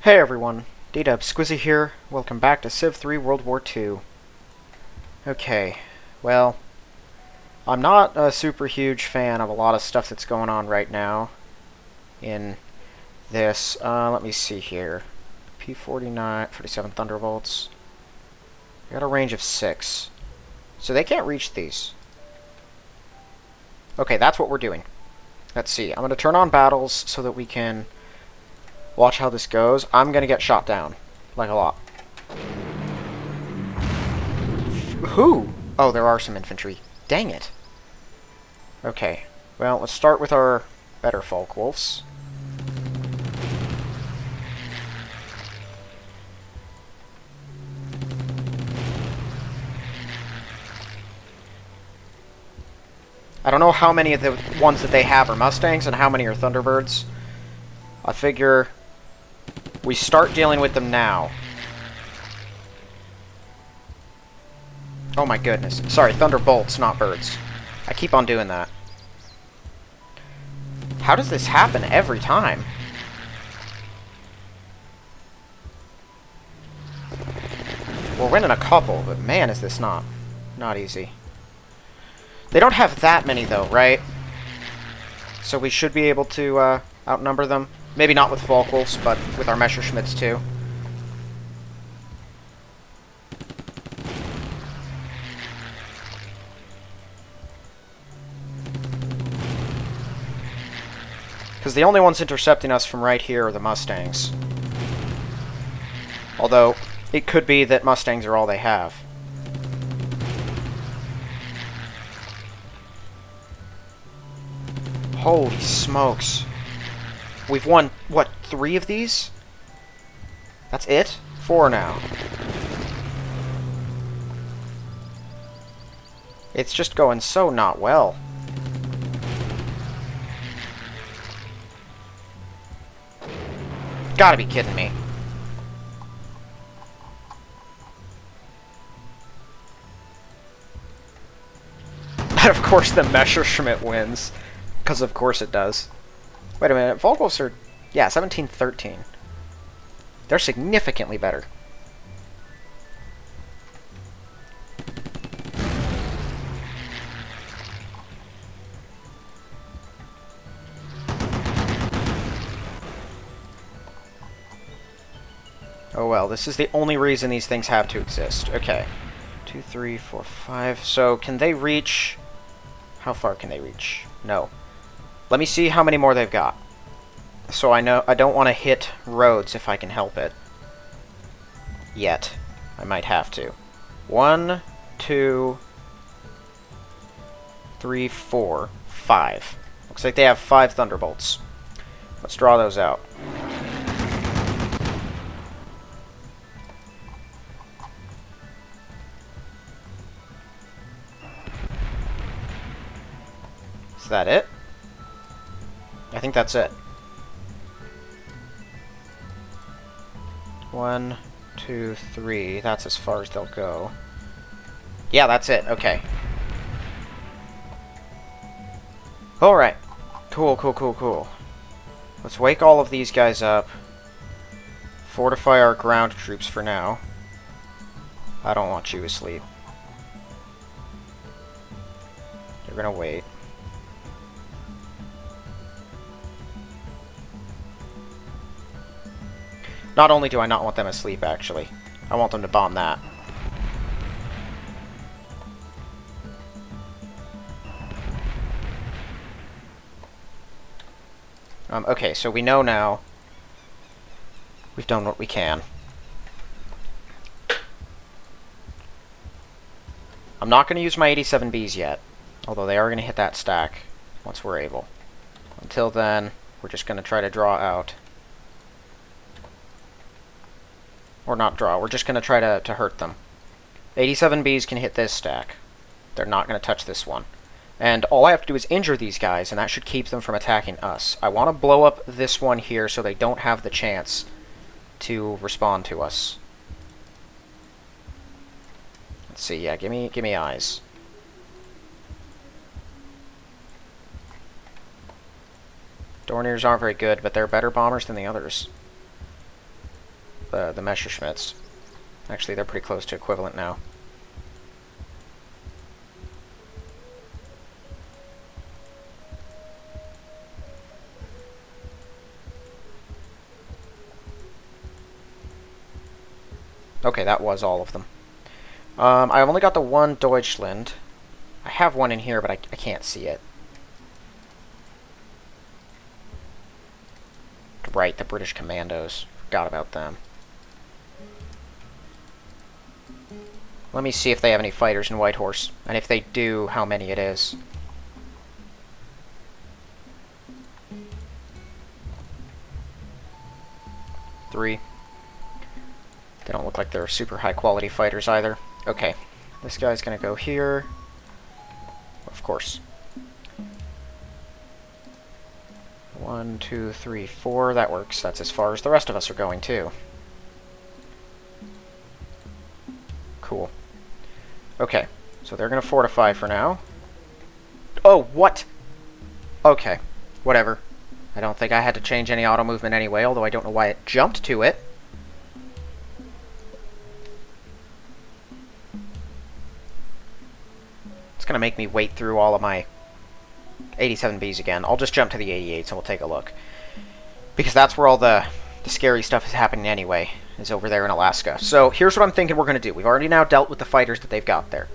Hey everyone, D-Dub Squizzy here. Welcome back to Civ 3 World War II. Okay, well, I'm not a super huge fan of a lot of stuff that's going on right now in this. Let me see here. P-49, 47 Thunderbolts. I got a range of 6. So they can't reach these. Okay, that's what we're doing. Let's see. I'm going to turn on battles so that we can watch how this goes. I'm going to get shot down. Like a lot. Who? Oh, there are some infantry. Dang it. Okay. Well, let's start with our better folk wolves. I don't know how many of the ones that they have are Mustangs and how many are Thunderbirds. I figure we start dealing with them now. Oh my goodness. Sorry, Thunderbolts, not birds. I keep on doing that. How does this happen every time? We're winning a couple, but man, is this not easy. They don't have that many, though, right? So we should be able to outnumber them. Maybe not with Volkwolves, but with our Messerschmitts, too. Because the only ones intercepting us from right here are the Mustangs. Although, it could be that Mustangs are all they have. Holy smokes. We've won, what, 3 of these? That's it? 4 now. It's just going so not well. Gotta be kidding me. And of course the Messerschmitt wins. Because of course it does. Wait a minute, Volkwolves are... yeah, 17-13. They're significantly better. Oh well, this is the only reason these things have to exist. Okay. 2, 3, 4, 5. So, can they reach... how far can they reach? No. Let me see how many more they've got. So I know I don't want to hit roads if I can help it. Yet. I might have to. 1, 2, 3, 4, 5. Looks like they have 5 Thunderbolts. Let's draw those out. Is that it? I think that's it. 1, 2, 3. That's as far as they'll go. Yeah, that's it. Okay. Alright. Cool, cool, cool, cool. Let's wake all of these guys up. Fortify our ground troops for now. I don't want you asleep. You're gonna wait. Not only do I not want them asleep, actually. I want them to bomb that. Okay, so we know now. We've done what we can. I'm not going to use my 87Bs yet. Although they are going to hit that stack once we're able. Until then, we're just going to try to draw out. Or not draw, we're just going to try to hurt them. 87Bs can hit this stack. They're not going to touch this one. And all I have to do is injure these guys, and that should keep them from attacking us. I want to blow up this one here so they don't have the chance to respond to us. Let's see, yeah, give me eyes. Dorniers aren't very good, but they're better bombers than the others. the Messerschmitts. Actually, they're pretty close to equivalent now. Okay, that was all of them. I've only got the one Deutschland. I have one in here, but I can't see it. Right, the British Commandos. Forgot about them. Let me see if they have any fighters in Whitehorse. And if they do, how many it is. Three. They don't look like they're super high quality fighters either. Okay, this guy's gonna go here. Of course. 1, 2, 3, 4. That works. That's as far as the rest of us are going too. Cool. Okay, so they're gonna fortify for now. Oh, what? Okay, whatever. I don't think I had to change any auto movement anyway, although I don't know why it jumped to it. It's gonna make me wait through all of my 87Bs again. I'll just jump to the 88s and we'll take a look. Because that's where all the scary stuff is happening anyway, is over there in Alaska. So here's what I'm thinking we're going to do. We've already now dealt with the fighters that they've got there.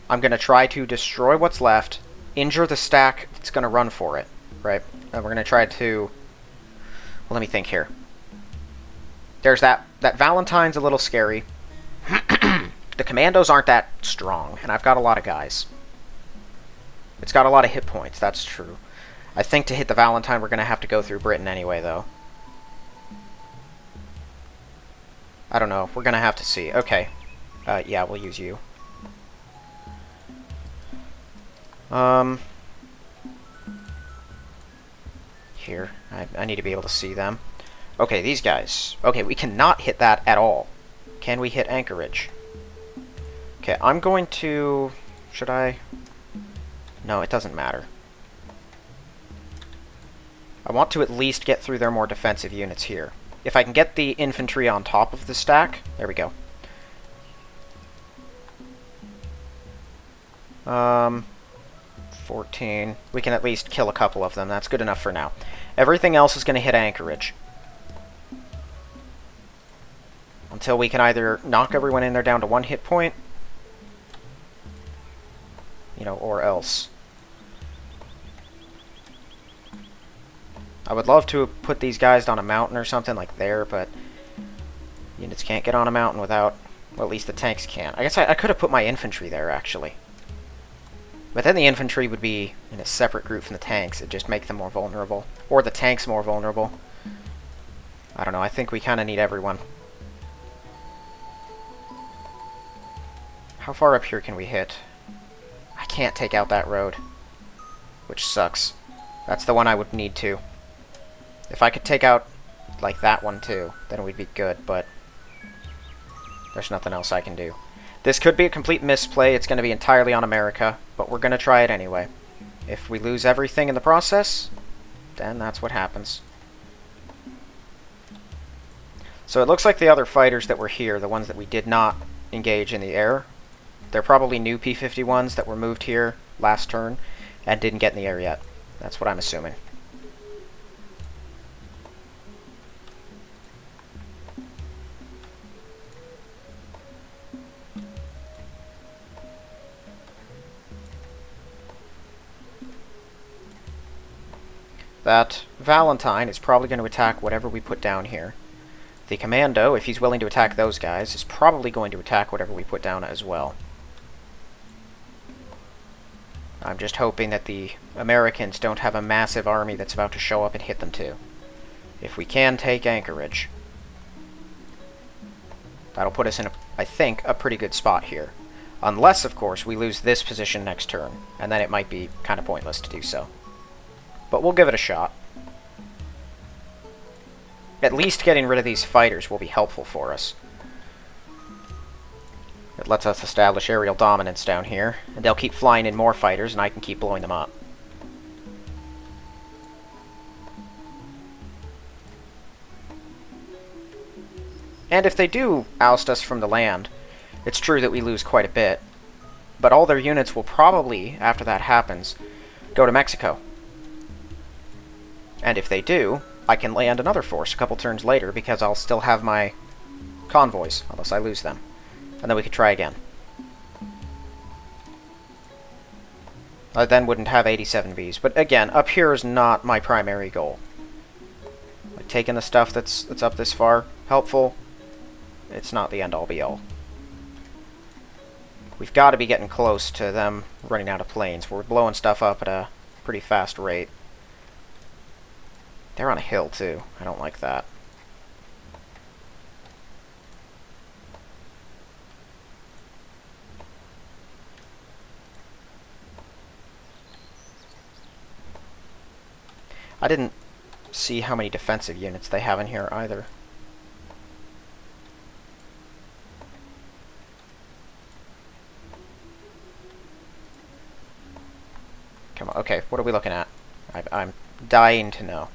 I'm going to try to destroy what's left, injure the stack that's going to run for it, right? And we're going to try to... Well, let me think here. There's that Valentine's a little scary. The commandos aren't that strong, and I've got a lot of guys. It's got a lot of hit points, that's true. I think to hit the Valentine, we're going to have to go through Britain anyway, though. I don't know. We're going to have to see. Okay. Yeah, we'll use you. Here. I need to be able to see them. Okay, these guys. Okay, we cannot hit that at all. Can we hit Anchorage? Okay, I'm going to... Should I... No, it doesn't matter. I want to at least get through their more defensive units here. If I can get the infantry on top of the stack... There we go. 14. We can at least kill a couple of them. That's good enough for now. Everything else is going to hit Anchorage. Until we can either knock everyone in there down to 1 hit point, you know, or else. I would love to put these guys on a mountain or something like there, but units can't get on a mountain without... Well, at least the tanks can't. I guess I could have put my infantry there, actually. But then the infantry would be in a separate group from the tanks. It'd just make them more vulnerable. Or the tanks more vulnerable. I don't know, I think we kind of need everyone. How far up here can we hit? I can't take out that road. Which sucks. That's the one I would need to. If I could take out, like, that one too, then we'd be good, but there's nothing else I can do. This could be a complete misplay. It's going to be entirely on America, but we're going to try it anyway. If we lose everything in the process, then that's what happens. So it looks like the other fighters that were here, the ones that we did not engage in the air, they're probably new P-51s that were moved here last turn and didn't get in the air yet. That's what I'm assuming. That Valentine is probably going to attack whatever we put down here. The Commando, if he's willing to attack those guys, is probably going to attack whatever we put down as well. I'm just hoping that the Americans don't have a massive army that's about to show up and hit them too. If we can take Anchorage, that'll put us in, I think, a pretty good spot here. Unless, of course, we lose this position next turn, and then it might be kind of pointless to do so. But we'll give it a shot. At least getting rid of these fighters will be helpful for us. It lets us establish aerial dominance down here, and they'll keep flying in more fighters, and I can keep blowing them up. And if they do oust us from the land, it's true that we lose quite a bit, but all their units will probably, after that happens, go to Mexico. And if they do, I can land another force a couple turns later because I'll still have my convoys, unless I lose them. And then we could try again. I then wouldn't have 87 Bs, but again, up here is not my primary goal. Like, taking the stuff that's up this far, helpful, it's not the end-all be-all. We've got to be getting close to them running out of planes. We're blowing stuff up at a pretty fast rate. They're on a hill, too. I don't like that. I didn't see how many defensive units they have in here, either. Come on, okay, what are we looking at? I'm dying to know.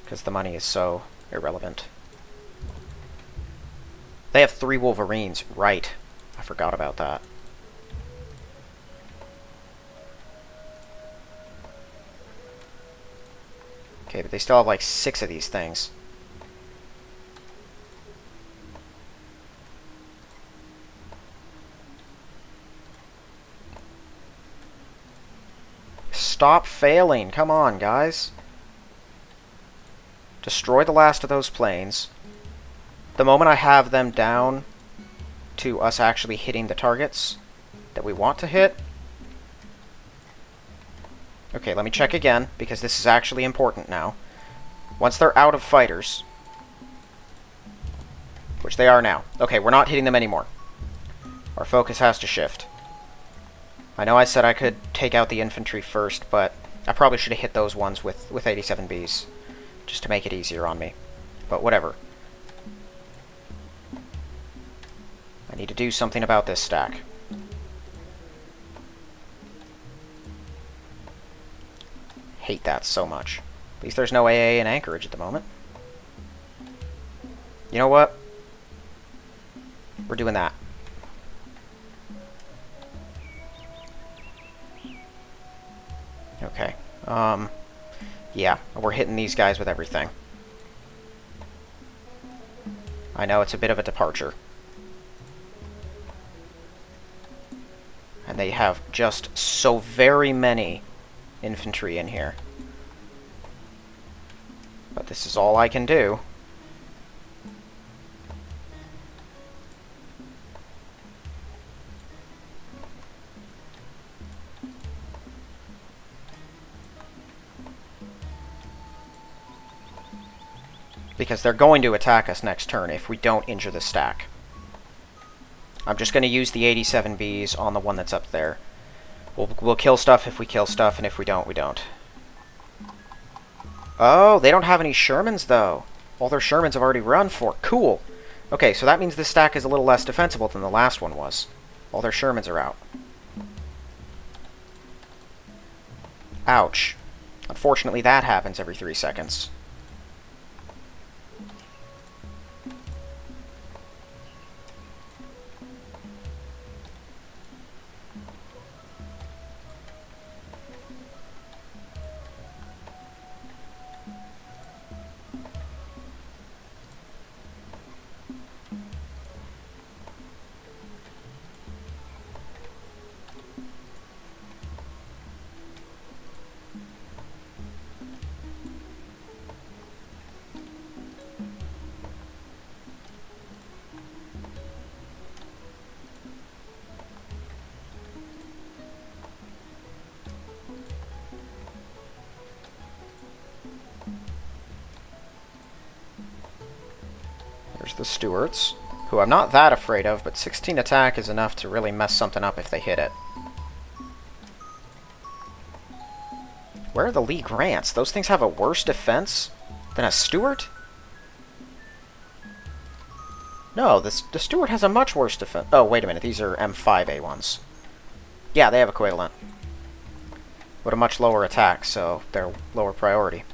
Because the money is so irrelevant. They have 3 Wolverines, right. I forgot about that. Okay, but they still have like 6 of these things. Stop failing. Come on, guys. Destroy the last of those planes. The moment I have them down to us actually hitting the targets that we want to hit. Okay, let me check again, because this is actually important now. Once they're out of fighters, which they are now. Okay, we're not hitting them anymore. Our focus has to shift. I know I said I could take out the infantry first, but I probably should have hit those ones with 87 Bs, just to make it easier on me. But whatever. I need to do something about this stack. Hate that so much. At least there's no AA in Anchorage at the moment. You know what? We're doing that. Okay. Yeah, we're hitting these guys with everything. I know it's a bit of a departure. And they have just so very many infantry in here. But this is all I can do. Because they're going to attack us next turn if we don't injure the stack. I'm just going to use the 87 Bs on the one that's up there. We'll kill stuff if we kill stuff, and if we don't, we don't. Oh, they don't have any Shermans, though. All their Shermans have already run for. Cool. Okay, so that means this stack is a little less defensible than the last one was. All their Shermans are out. Ouch. Unfortunately, that happens every 3 seconds. There's the Stuarts, who I'm not that afraid of, but 16 attack is enough to really mess something up if they hit it. Where are the Lee Grants? Those things have a worse defense than a Stuart? No, the Stuart has a much worse defense. Oh, wait a minute. These are M5A1s. Yeah, they have equivalent. But a much lower attack, so they're lower priority.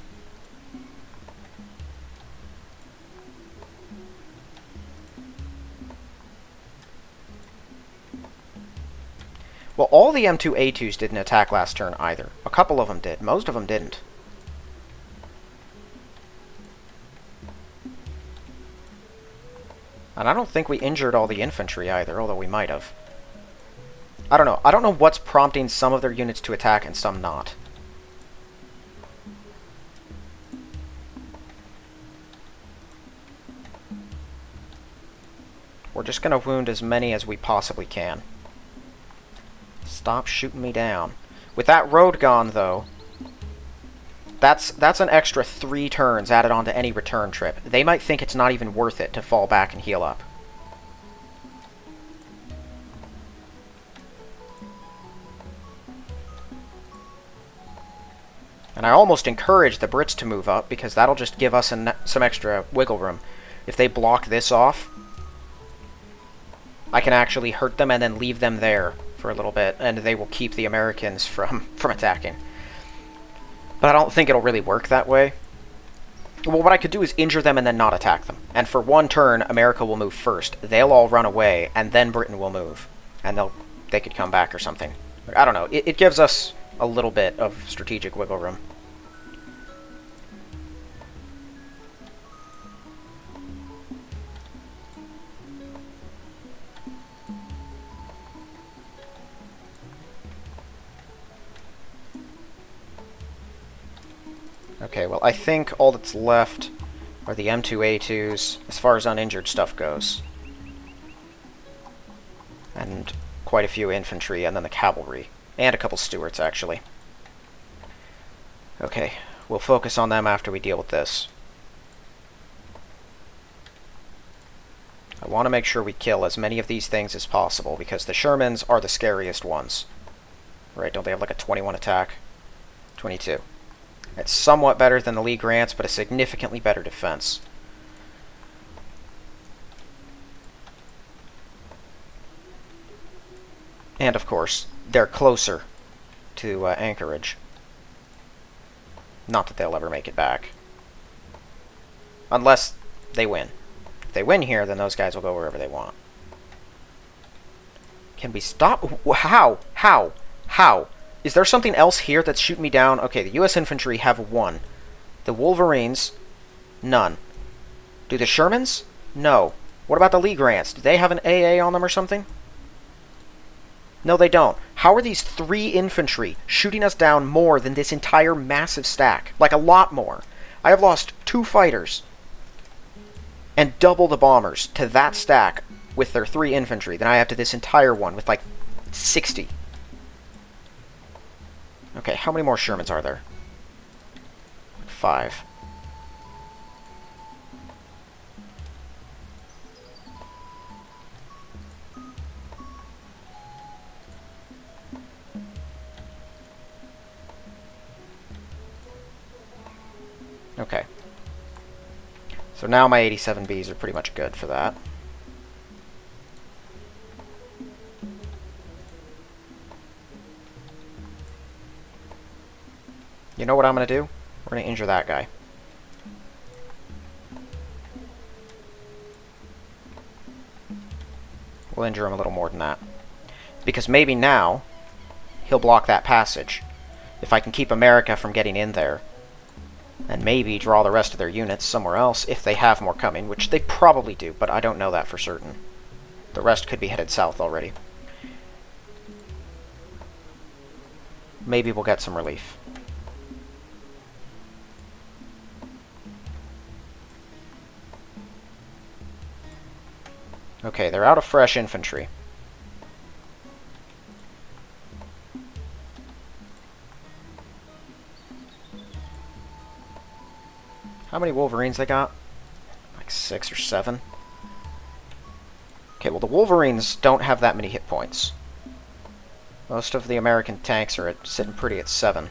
Well, all the M2A2s didn't attack last turn either. A couple of them did. Most of them didn't. And I don't think we injured all the infantry either, although we might have. I don't know. I don't know what's prompting some of their units to attack and some not. We're just going to wound as many as we possibly can. Stop shooting me down. With that road gone, though, that's an extra 3 turns added onto any return trip. They might think it's not even worth it to fall back and heal up. And I almost encourage the Brits to move up, because that'll just give us some extra wiggle room. If they block this off, I can actually hurt them and then leave them there for a little bit, and they will keep the Americans from attacking. But I don't think it'll really work that way. Well, what I could do is injure them and then not attack them. And for 1 turn, America will move first. They'll all run away, and then Britain will move. And they could come back or something. I don't know. It gives us a little bit of strategic wiggle room. Okay, well, I think all that's left are the M2A2s, as far as uninjured stuff goes. And quite a few infantry, and then the cavalry. And a couple Stuarts, actually. Okay, we'll focus on them after we deal with this. I want to make sure we kill as many of these things as possible, because the Shermans are the scariest ones. Right, don't they have like a 21 attack? 22. It's somewhat better than the Lee Grants, but a significantly better defense. And, of course, they're closer to Anchorage. Not that they'll ever make it back. Unless they win. If they win here, then those guys will go wherever they want. Can we stop? How? How? How? Is there something else here that's shooting me down? Okay, the U.S. infantry have 1. The Wolverines, none. Do the Shermans? No. What about the Lee Grants? Do they have an AA on them or something? No, they don't. How are these 3 infantry shooting us down more than this entire massive stack? Like, a lot more. I have lost 2 fighters and double the bombers to that stack with their 3 infantry than I have to this entire one with, like, 60. Okay, how many more Shermans are there? 5. Okay. So now my 87Bs are pretty much good for that. You know what I'm going to do? We're going to injure that guy. We'll injure him a little more than that. Because maybe now, he'll block that passage. If I can keep America from getting in there. And maybe draw the rest of their units somewhere else if they have more coming, which they probably do, but I don't know that for certain. The rest could be headed south already. Maybe we'll get some relief. Okay, they're out of fresh infantry. How many Wolverines they got? Like 6 or 7. Okay, well the Wolverines don't have that many hit points. Most of the American tanks are sitting pretty at 7.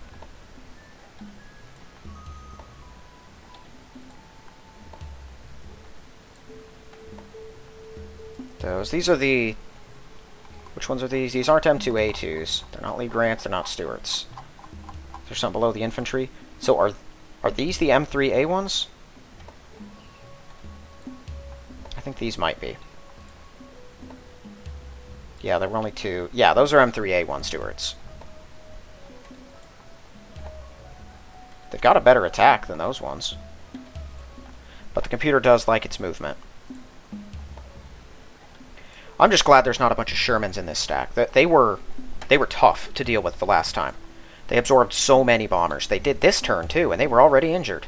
These are the... Which ones are these? These aren't M2A2s. They're not Lee Grants, they're not Stuarts. There's something below the infantry. So are these the M3A ones? I think these might be. Yeah, there were only two. Yeah, those are M3A1 Stewards. They've got a better attack than those ones. But the computer does like its movement. I'm just glad there's not a bunch of Shermans in this stack. They were tough to deal with the last time. They absorbed so many bombers. They did this turn, too, and they were already injured.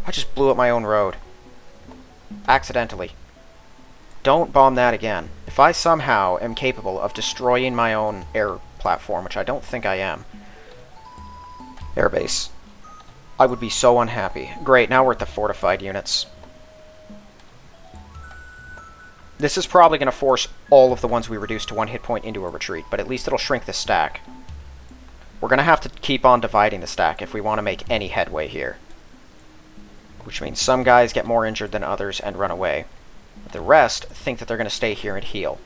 I just blew up my own road. Accidentally. Don't bomb that again. If I somehow am capable of destroying my own air platform, which I don't think I am, airbase, I would be so unhappy. Great, now we're at the fortified units. This is probably going to force all of the ones we reduced to 1 hit point into a retreat, but at least it'll shrink the stack. We're going to have to keep on dividing the stack if we want to make any headway here. Which means some guys get more injured than others and run away. But the rest think that they're going to stay here and heal.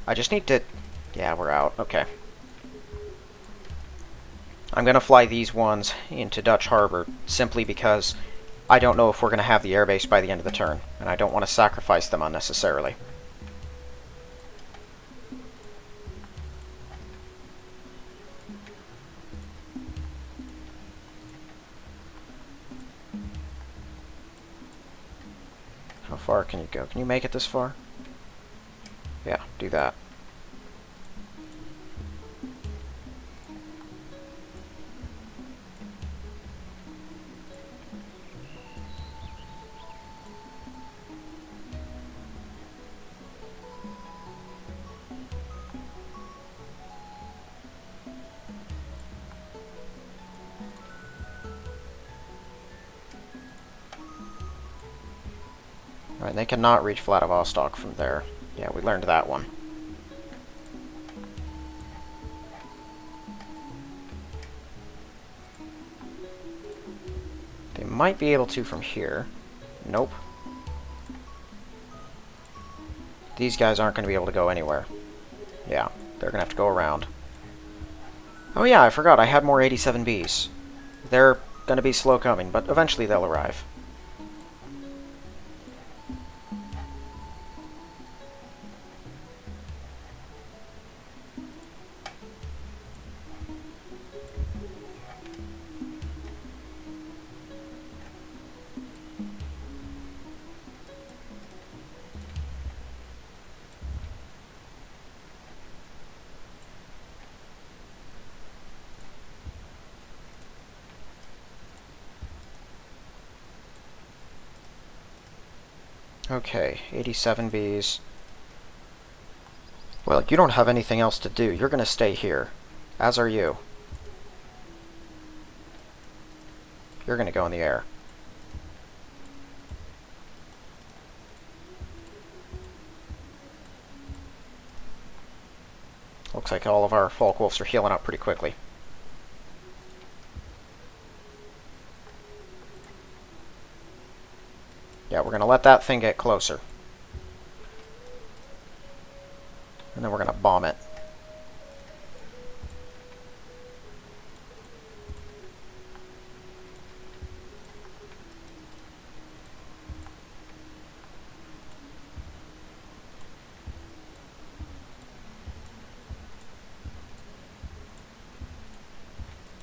I just need to... Yeah, we're out. Okay. I'm going to fly these ones into Dutch Harbor simply because I don't know if we're going to have the airbase by the end of the turn, and I don't want to sacrifice them unnecessarily. How far can you go? Can you make it this far? Yeah, do that. Alright, they cannot reach Vladivostok from there. Yeah, we learned that one. They might be able to from here. Nope. These guys aren't going to be able to go anywhere. Yeah, they're going to have to go around. Oh yeah, I forgot, I had more 87Bs. They're going to be slow coming, but eventually they'll arrive. Okay, 87Bs. Well, you don't have anything else to do. You're going to stay here. As are you. You're going to go in the air. Looks like all of our Falkwolves are healing up pretty quickly. Yeah, we're going to let that thing get closer. And then we're going to bomb it.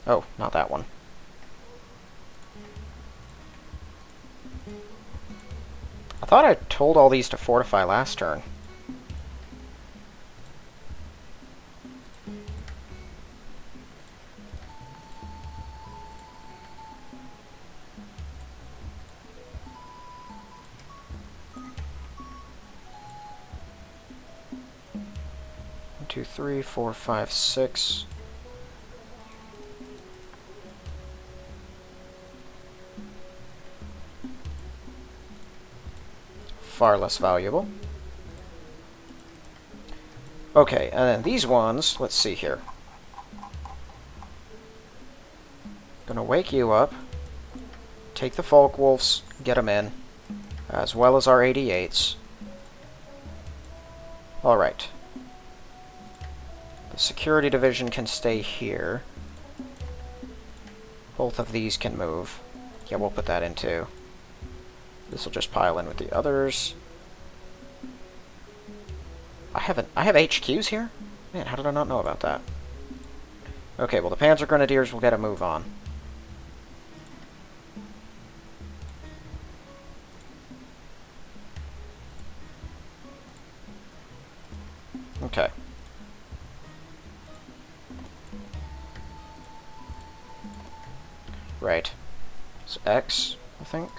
Oh, not that one. I thought I told all these to fortify last turn. One, two, three, four, five, six. Far less valuable. Okay, and then these ones, let's see here. Gonna wake you up, take the Falkwolves, get them in, as well as our 88s. Alright. The security division can stay here. Both of these can move. Yeah, we'll put that in too. This will just pile in with the others. I have HQs here? Man, how did I not know about that? Okay, well the Panzer Grenadiers will get a move on. Okay. Right. It's X, I think.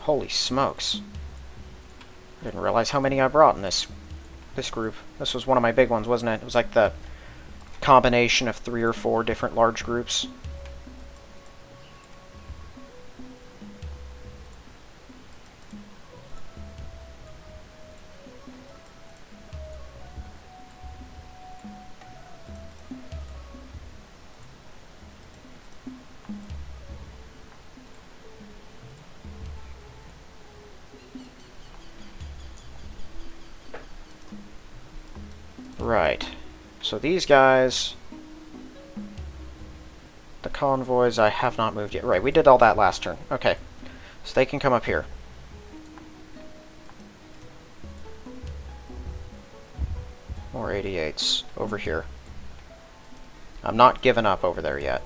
Holy smokes. I didn't realize how many I brought in this group. This was one of my big ones, wasn't it? It was like the combination of 3 or 4 different large groups. Right. So these guys, the convoys, I have not moved yet. Right, we did all that last turn. Okay. So they can come up here. More 88s over here. I'm not giving up over there yet.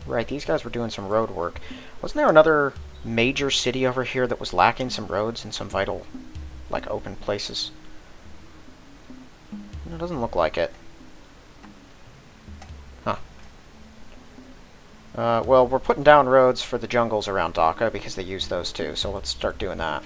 Right, these guys were doing some road work. Wasn't there another major city over here that was lacking some roads and some vital, like, open places? It doesn't look like it. Huh. Well, we're putting down roads for the jungles around Dhaka because they use those too, so let's start doing that.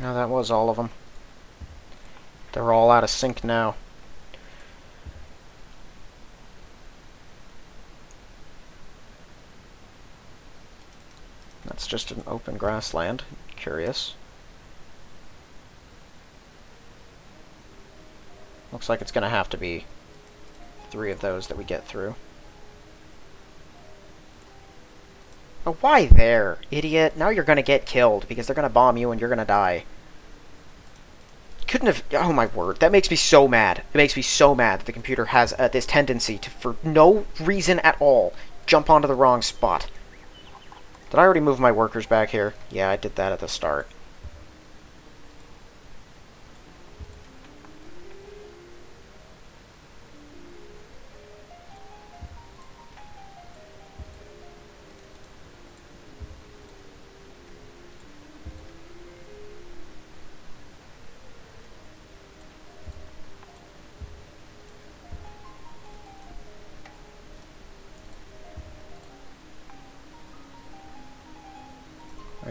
Now that was all of them. They're all out of sync now. That's just an open grassland. Curious. Looks like it's going to have to be 3 of those that we get through. Oh, why there, idiot? Now you're going to get killed because they're going to bomb you and you're going to die. Couldn't have... Oh my word, that makes me so mad. It makes me so mad that the computer has this tendency to, for no reason at all, jump onto the wrong spot. Did I already move my workers back here? Yeah, I did that at the start.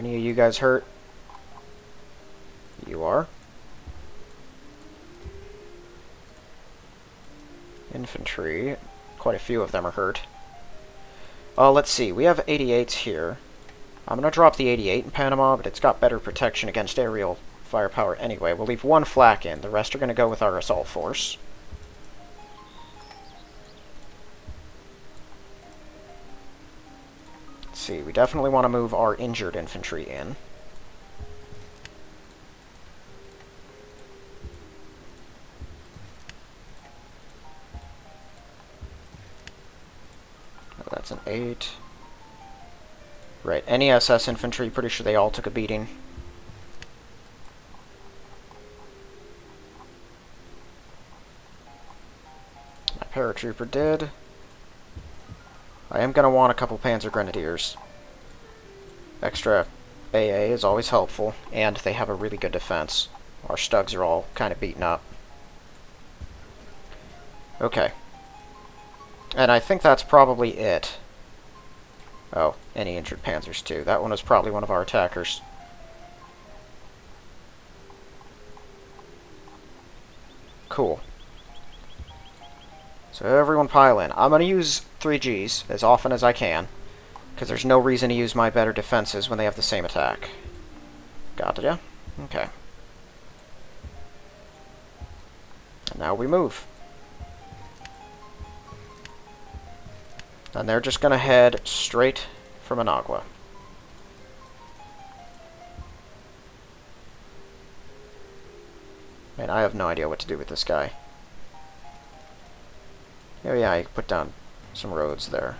any of you guys hurt? You are. Infantry. Quite a few of them are hurt. Let's see. We have 88s here. I'm going to drop the 88 in Panama, but it's got better protection against aerial firepower anyway. We'll leave one flak in. The rest are going to go with our assault force. Let's see. We definitely want to move our injured infantry in. Oh, that's an 8. Right, any SS infantry, pretty sure they all took a beating. My paratrooper did. I am going to want a couple Panzer Grenadiers. Extra AA is always helpful, and they have a really good defense. Our Stugs are all kind of beaten up. Okay. And I think that's probably it. Oh, any injured panzers too. That one was probably one of our attackers. Cool. So everyone pile in. I'm going to use 3Gs as often as I can, because there's no reason to use my better defenses when they have the same attack. Got ya? Okay. And now we move. And they're just going to head straight for Managua. Man, I have no idea what to do with this guy. Oh yeah, I put down some roads there.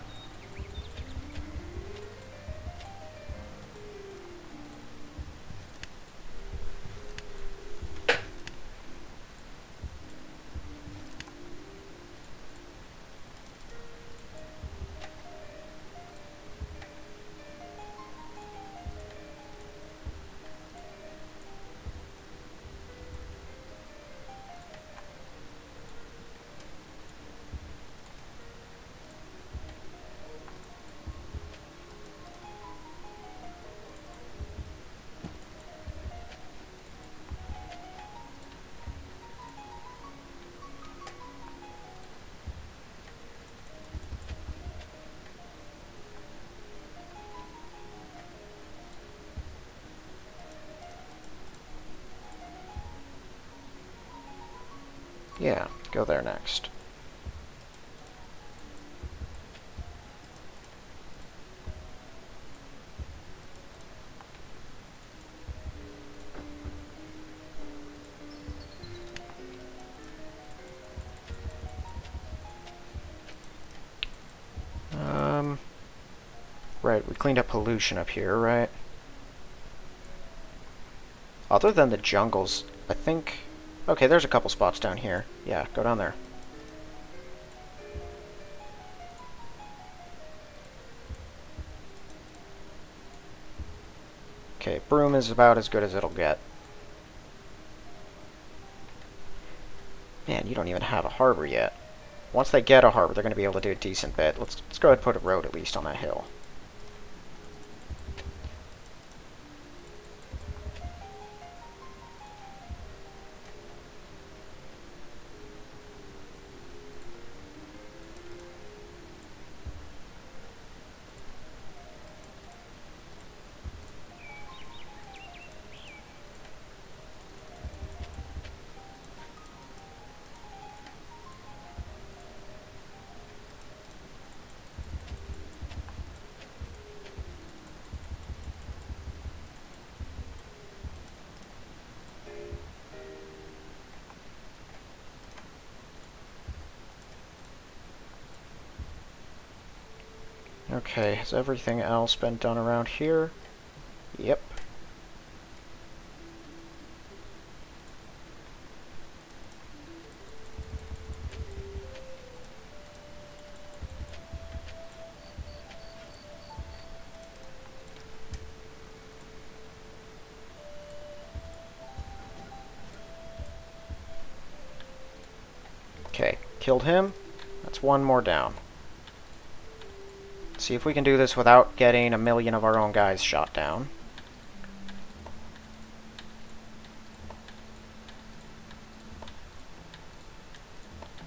Yeah, go there next. Right, we cleaned up pollution up here, right? Other than the jungles, I think... Okay, there's a couple spots down here. Yeah, go down there. Okay, Broome is about as good as it'll get. Man, you don't even have a harbor yet. Once they get a harbor, they're going to be able to do a decent bit. Let's go ahead and put a road at least on that hill. Okay, has everything else been done around here? Yep. Okay, killed him. That's one more down. See if we can do this without getting a million of our own guys shot down.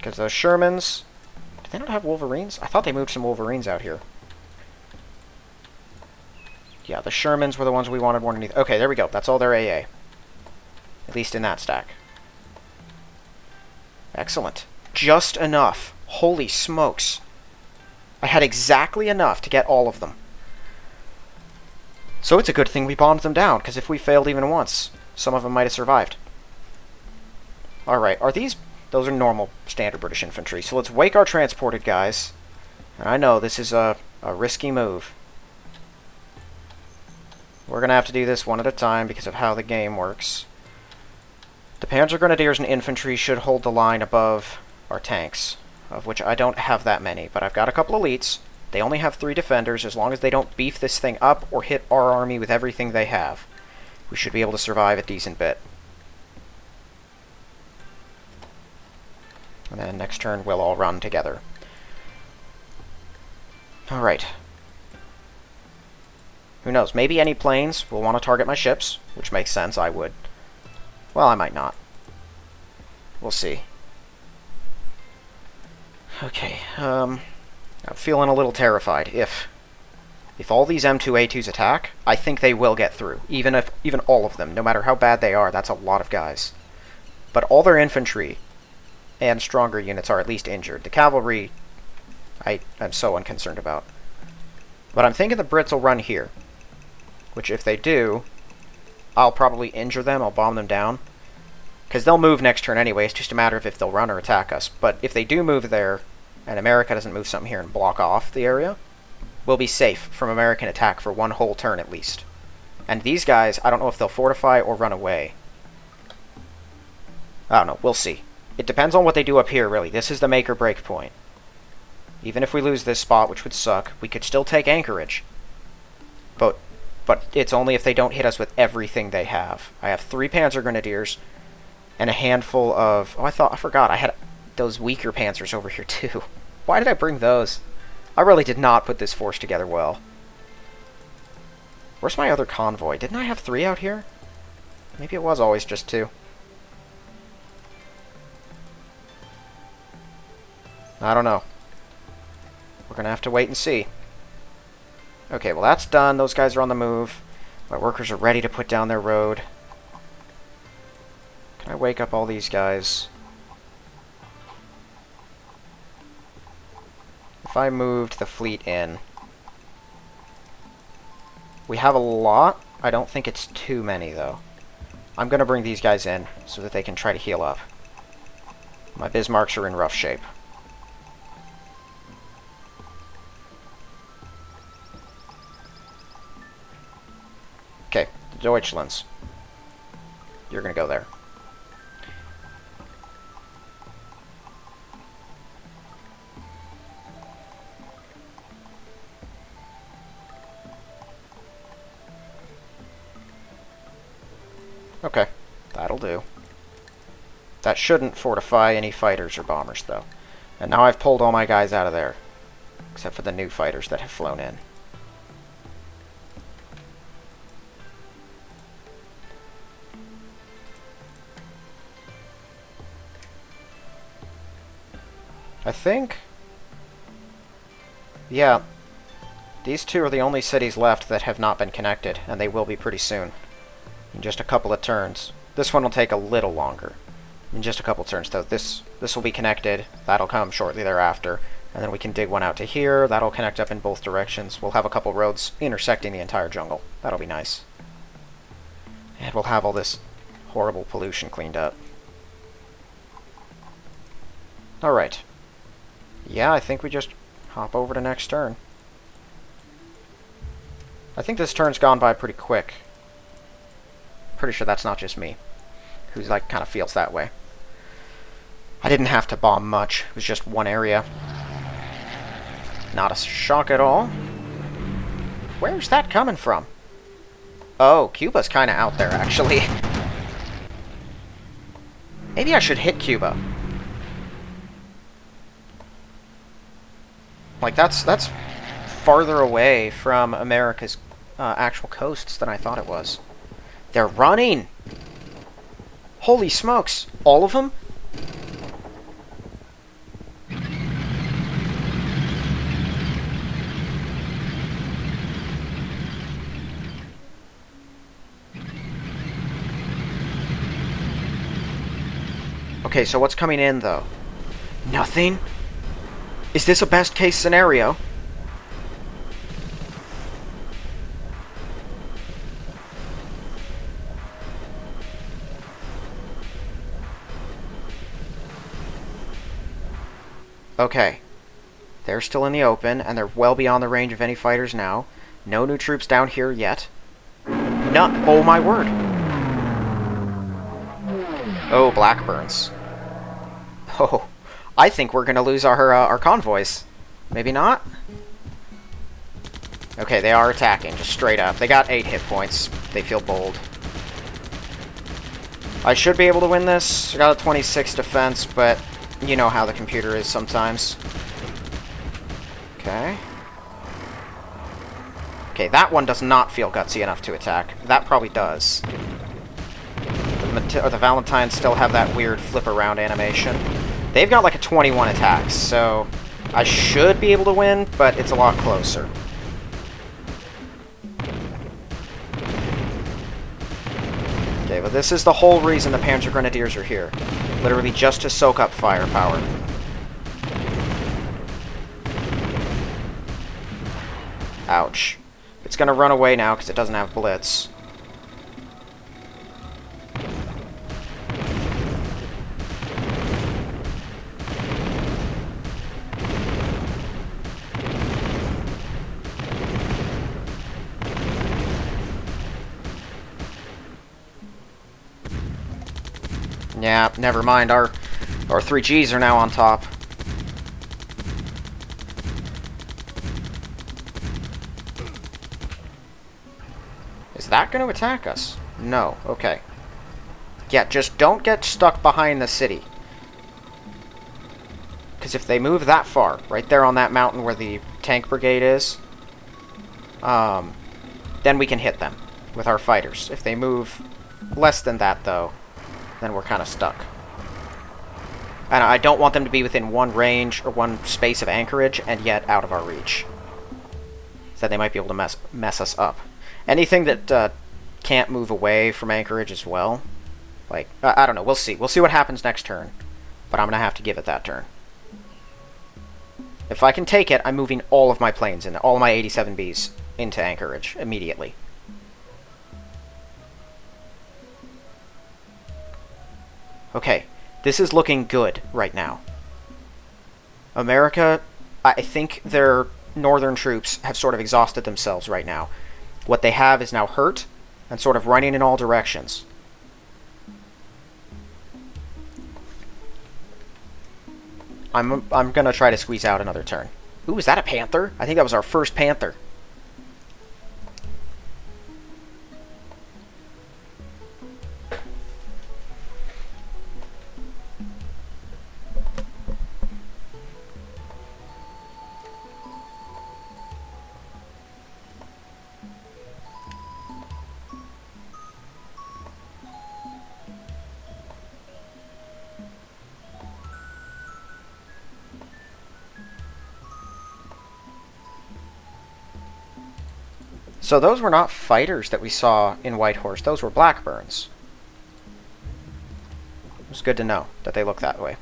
Because those Shermans... Do they not have Wolverines? I thought they moved some Wolverines out here. Yeah, the Shermans were the ones we wanted more than anything. Okay, there we go. That's all their AA. At least in that stack. Excellent. Just enough. Holy smokes. I had exactly enough to get all of them. So it's a good thing we bombed them down, because if we failed even once, some of them might have survived. Alright, are these... Those are normal, standard British infantry. So let's wake our transported guys. And I know this is a risky move. We're going to have to do this one at a time because of how the game works. The Panzer Grenadiers and infantry should hold the line above our tanks, of which I don't have that many, but I've got a couple elites. They only have 3 defenders. As long as they don't beef this thing up or hit our army with everything they have, we should be able to survive a decent bit. And then next turn, we'll all run together. Alright. Who knows? Maybe any planes will want to target my ships, which makes sense. I would. Well, I might not. We'll see. Okay, I'm feeling a little terrified. If all these M2A2s attack, I think they will get through. Even all of them, no matter how bad they are, that's a lot of guys. But all their infantry and stronger units are at least injured. The cavalry, I'm so unconcerned about. But I'm thinking the Brits will run here. Which, if they do, I'll probably injure them, I'll bomb them down. Because they'll move next turn anyway, it's just a matter of if they'll run or attack us. But if they do move there, and America doesn't move something here and block off the area, we'll be safe from American attack for one whole turn at least. And these guys, I don't know if they'll fortify or run away. I don't know, we'll see. It depends on what they do up here, really. This is the make or break point. Even if we lose this spot, which would suck, we could still take Anchorage. But it's only if they don't hit us with everything they have. I have 3 Panzer Grenadiers and a handful of... Oh, I forgot. I had those weaker Panzers over here, too. Why did I bring those? I really did not put this force together well. Where's my other convoy? Didn't I have 3 out here? Maybe it was always just 2. I don't know. We're going to have to wait and see. Okay, well that's done. Those guys are on the move. My workers are ready to put down their road. Can I wake up all these guys? If I moved the fleet in... We have a lot. I don't think it's too many, though. I'm going to bring these guys in so that they can try to heal up. My Bismarcks are in rough shape. Okay, the Deutschlands. You're going to go there. Okay, that'll do. That shouldn't fortify any fighters or bombers, though. And now I've pulled all my guys out of there. Except for the new fighters that have flown in. I think... Yeah. These 2 are the only cities left that have not been connected, and they will be pretty soon. In just a couple of turns. This one will take a little longer. In just a couple turns, though. This will be connected. That'll come shortly thereafter. And then we can dig one out to here. That'll connect up in both directions. We'll have a couple roads intersecting the entire jungle. That'll be nice. And we'll have all this horrible pollution cleaned up. Alright. Yeah, I think we just hop over to next turn. I think this turn's gone by pretty quick. Pretty sure that's not just me, who's like kind of feels that way. I didn't have to bomb much. It was just one area. Not a shock at all. Where's that coming from? Oh, Cuba's kind of out there, actually. Maybe I should hit Cuba. Like, that's farther away from America's actual coasts than I thought it was. They're running! Holy smokes! All of them? Okay, so what's coming in, though? Nothing? Is this a best case scenario? Okay. They're still in the open, and they're well beyond the range of any fighters now. No new troops down here yet. No, oh my word. Oh, Blackburns. Oh, I think we're gonna lose our convoys. Maybe not? Okay, they are attacking, just straight up. They got 8 hit points. They feel bold. I should be able to win this. I got a 26 defense, but you know how the computer is sometimes. Okay. Okay, that one does not feel gutsy enough to attack. That probably does. The Valentines still have that weird flip-around animation. They've got like a 21 attacks, so I should be able to win, but it's a lot closer. Okay, but this is the whole reason the Panzer Grenadiers are here. Literally just to soak up firepower. Ouch. It's gonna run away now because it doesn't have Blitz. Yeah, never mind. Our 3Gs are now on top. Is that going to attack us? No. Okay. Yeah, just don't get stuck behind the city. Because if they move that far, right there on that mountain where the tank brigade is, then we can hit them with our fighters. If they move less than that, though, then we're kind of stuck. And I don't want them to be within one range or one space of Anchorage and yet out of our reach. So they might be able to mess us up. Anything that can't move away from Anchorage as well. Like, I don't know. We'll see. We'll see what happens next turn. But I'm going to have to give it that turn. If I can take it, I'm moving all of my planes in, all of my 87Bs into Anchorage immediately. Okay, this is looking good right now. America, I think their northern troops have sort of exhausted themselves right now. What they have is now hurt and sort of running in all directions. I'm going to try to squeeze out another turn. Ooh, is that a Panther? I think that was our first Panther. So those were not fighters that we saw in Whitehorse. Those were Blackburns. It was good to know that they look that way.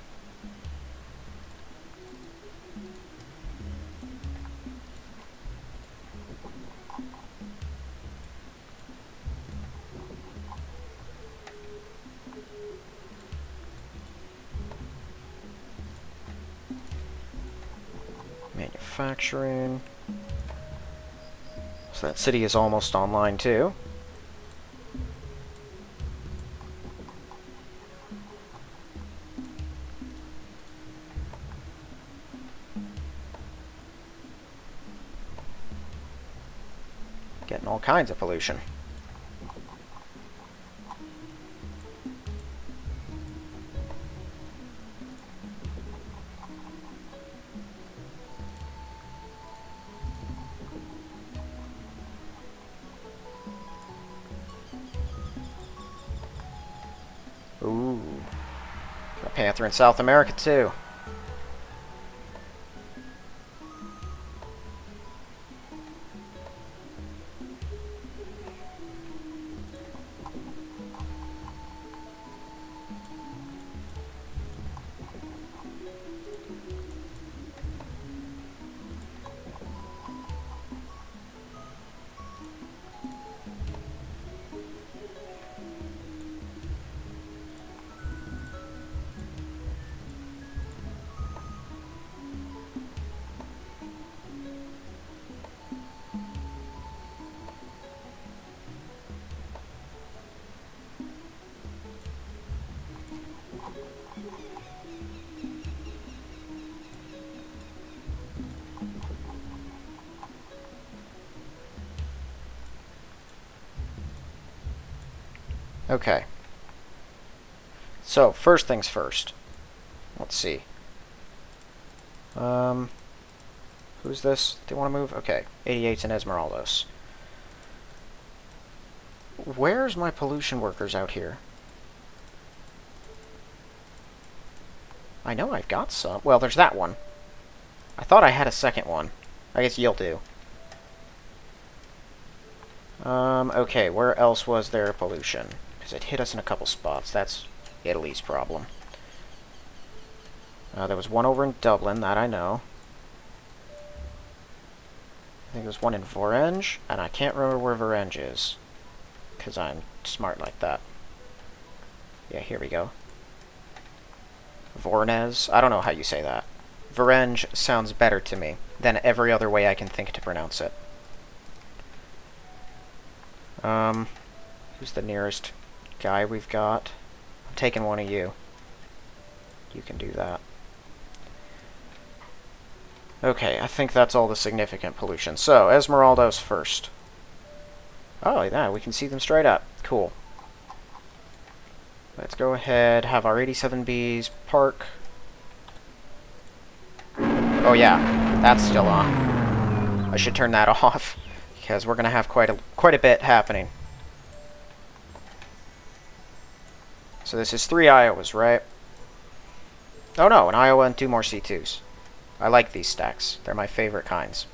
Manufacturing. So that city is almost online too. Getting all kinds of pollution. Ooh. Got a Panther in South America, too. Okay. So, first things first. Let's see. Who's this? Do you want to move? Okay. 88's in Esmeraldas. Where's my pollution workers out here? I know I've got some. Well, there's that one. I thought I had a second one. I guess you'll do. Okay, where else was there pollution? Because it hit us in a couple spots. That's Italy's problem. There was one over in Dublin, that I know. I think there's one in Vorenge, and I can't remember where Vorenge is. Because I'm smart like that. Yeah, here we go. Vornez? I don't know how you say that. Vorenge sounds better to me than every other way I can think to pronounce it. Who's the nearest guy we've got? I'm taking one of you. You can do that. Okay, I think that's all the significant pollution. So, Esmeralda's first. Oh, yeah, we can see them straight up. Cool. Let's go ahead, have our 87Bs park. Oh yeah, that's still on. I should turn that off, because we're going to have quite a bit happening. So this is 3 Iowas, right? Oh no, an Iowa and 2 more C2s. I like these stacks. They're my favorite kinds.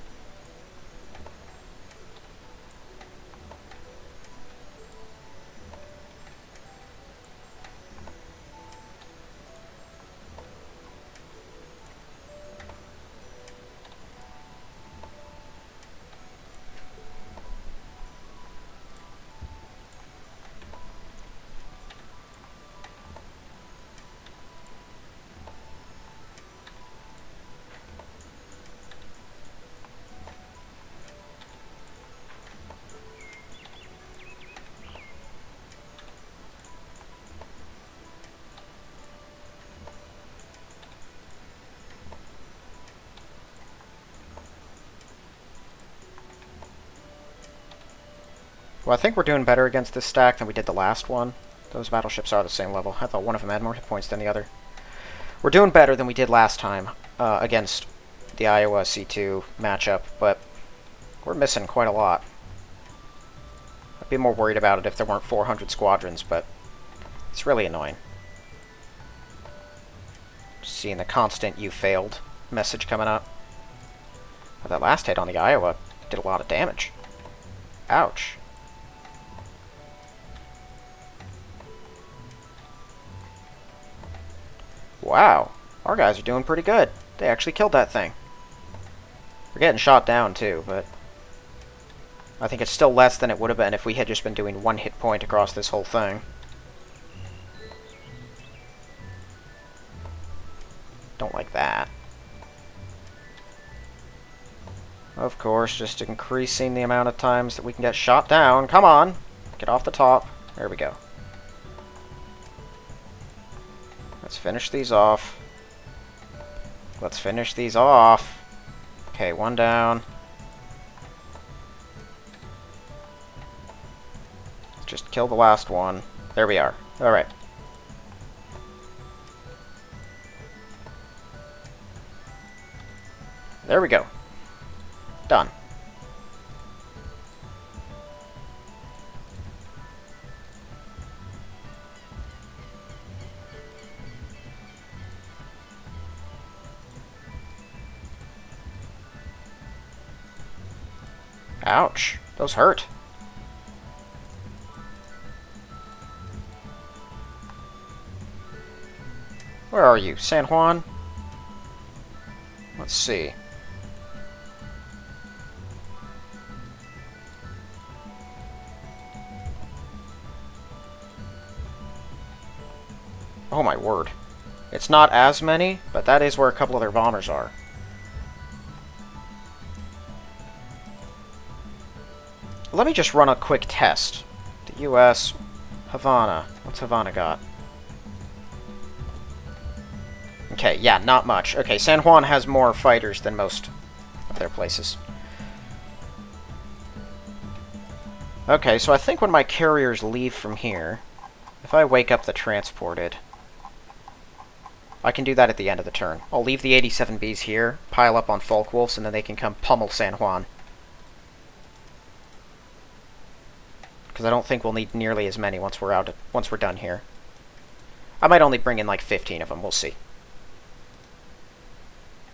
Well, I think we're doing better against this stack than we did the last one. Those battleships are the same level. I thought one of them had more hit points than the other. We're doing better than we did last time against the Iowa C2 matchup, but we're missing quite a lot. I'd be more worried about it if there weren't 400 squadrons, but it's really annoying. Just seeing the constant "you failed" message coming up. But that last hit on the Iowa did a lot of damage. Ouch. Wow, our guys are doing pretty good. They actually killed that thing. We're getting shot down too, but I think it's still less than it would have been if we had just been doing 1 hit point across this whole thing. Don't like that. Of course, just increasing the amount of times that we can get shot down. Come on, get off the top. There we go. Let's finish these off. Let's finish these off. Okay, 1 down. Let's just kill the last one. There we are. Alright. There we go. Done. Ouch. Those hurt. Where are you? San Juan? Let's see. Oh my word. It's not as many, but that is where a couple of their bombers are. Let me just run a quick test. The U.S. Havana. What's Havana got? Okay, yeah, not much. Okay, San Juan has more fighters than most of their places. Okay, so I think when my carriers leave from here, If I wake up the transported, I can do that at the end of the turn. I'll leave the 87Bs here, pile up on Folkwolves, and then they can come pummel San Juan. Because I don't think we'll need nearly as many once we're done here. I might only bring in like 15 of them. We'll see.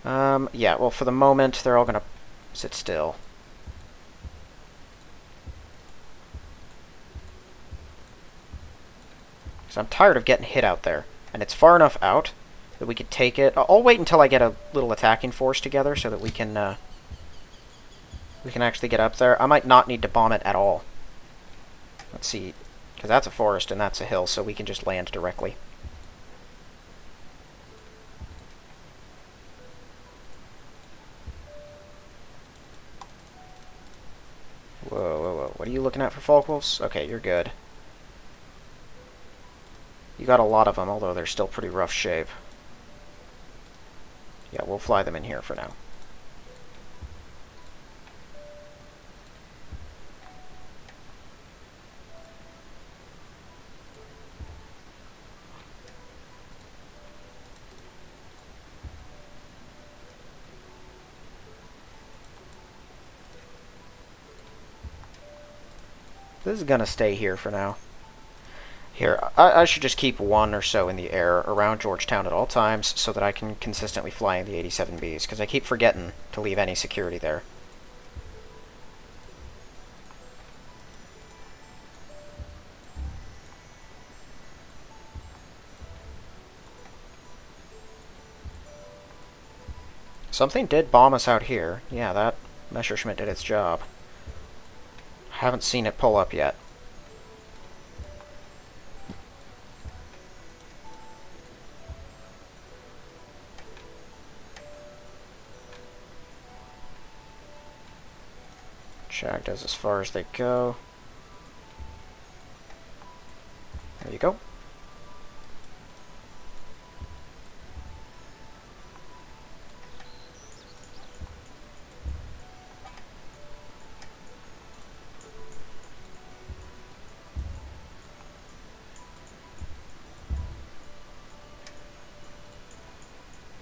Yeah, well, for the moment, they're all going to sit still. So I'm tired of getting hit out there. And it's far enough out that we could take it. I'll wait until I get a little attacking force together so that we can actually get up there. I might not need to bomb it at all. Let's see. Because that's a forest and that's a hill, so we can just land directly. Whoa, whoa, whoa. What are you looking at for Folkwolves? Okay, you're good. You got a lot of them, although they're still pretty rough shape. Yeah, we'll fly them in here for now. This is gonna stay here for now. Here, I should just keep one or so in the air around Georgetown at all times so that I can consistently fly in the 87Bs, because I keep forgetting to leave any security there. Something did bomb us out here. Yeah, that Messerschmitt did its job. Haven't seen it pull up yet. Check does as far as they go. There you go.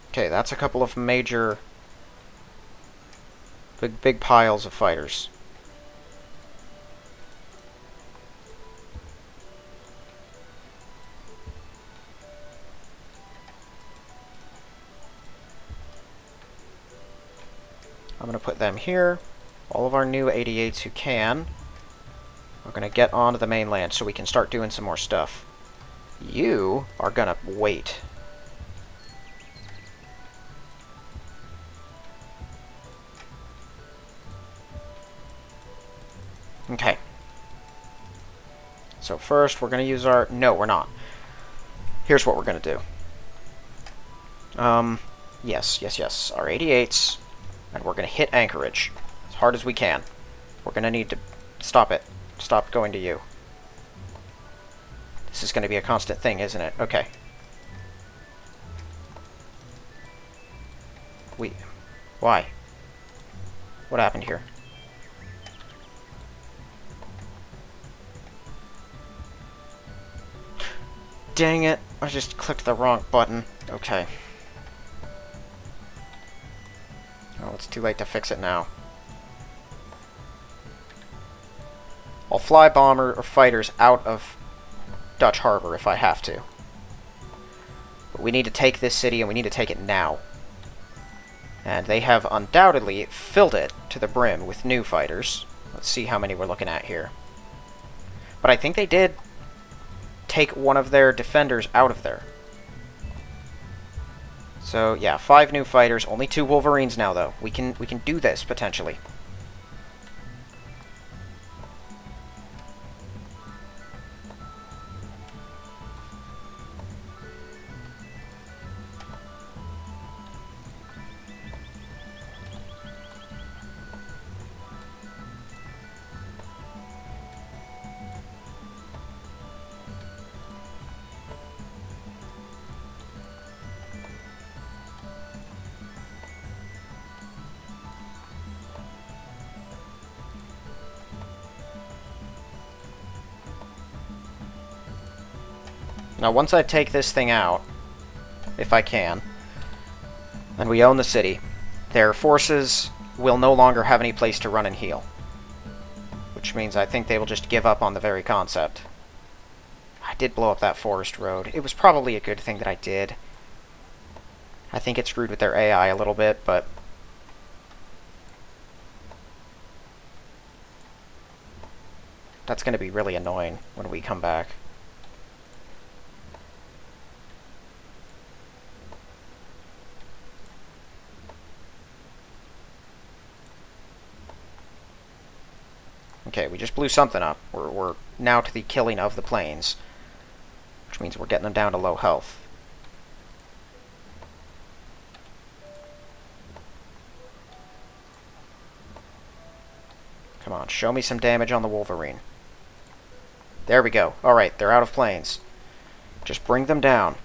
Okay, that's a couple of major big piles of fighters. I'm going to put them here. All of our new 88s who can are going to get onto the mainland so we can start doing some more stuff. You are going to wait. Okay. So first, we're going to use our... No, we're not. Here's what we're going to do. Yes. Our 88s. And we're going to hit Anchorage as hard as we can. We're going to need to stop it. Stop going to you. This is going to be a constant thing, isn't it? Okay. Why? What happened here? Dang it. I just clicked the wrong button. Okay. Oh, it's too late to fix it now. I'll fly bomber or fighters out of Dutch Harbor if I have to. But we need to take this city, and we need to take it now. And they have undoubtedly filled it to the brim with new fighters. Let's see how many we're looking at here. But I think they did take one of their defenders out of there. So, yeah, 5 new fighters, only 2 Wolverines now, though. We can do this, potentially. Now, once I take this thing out, if I can, and we own the city, their forces will no longer have any place to run and heal. Which means I think they will just give up on the very concept. I did blow up that forest road. It was probably a good thing that I did. I think it screwed with their AI a little bit, but... that's going to be really annoying when we come back. Okay, we just blew something up. We're now to the killing of the planes, which means we're getting them down to low health. Come on, show me some damage on the Wolverine. There we go. Alright, they're out of planes. Just bring them down.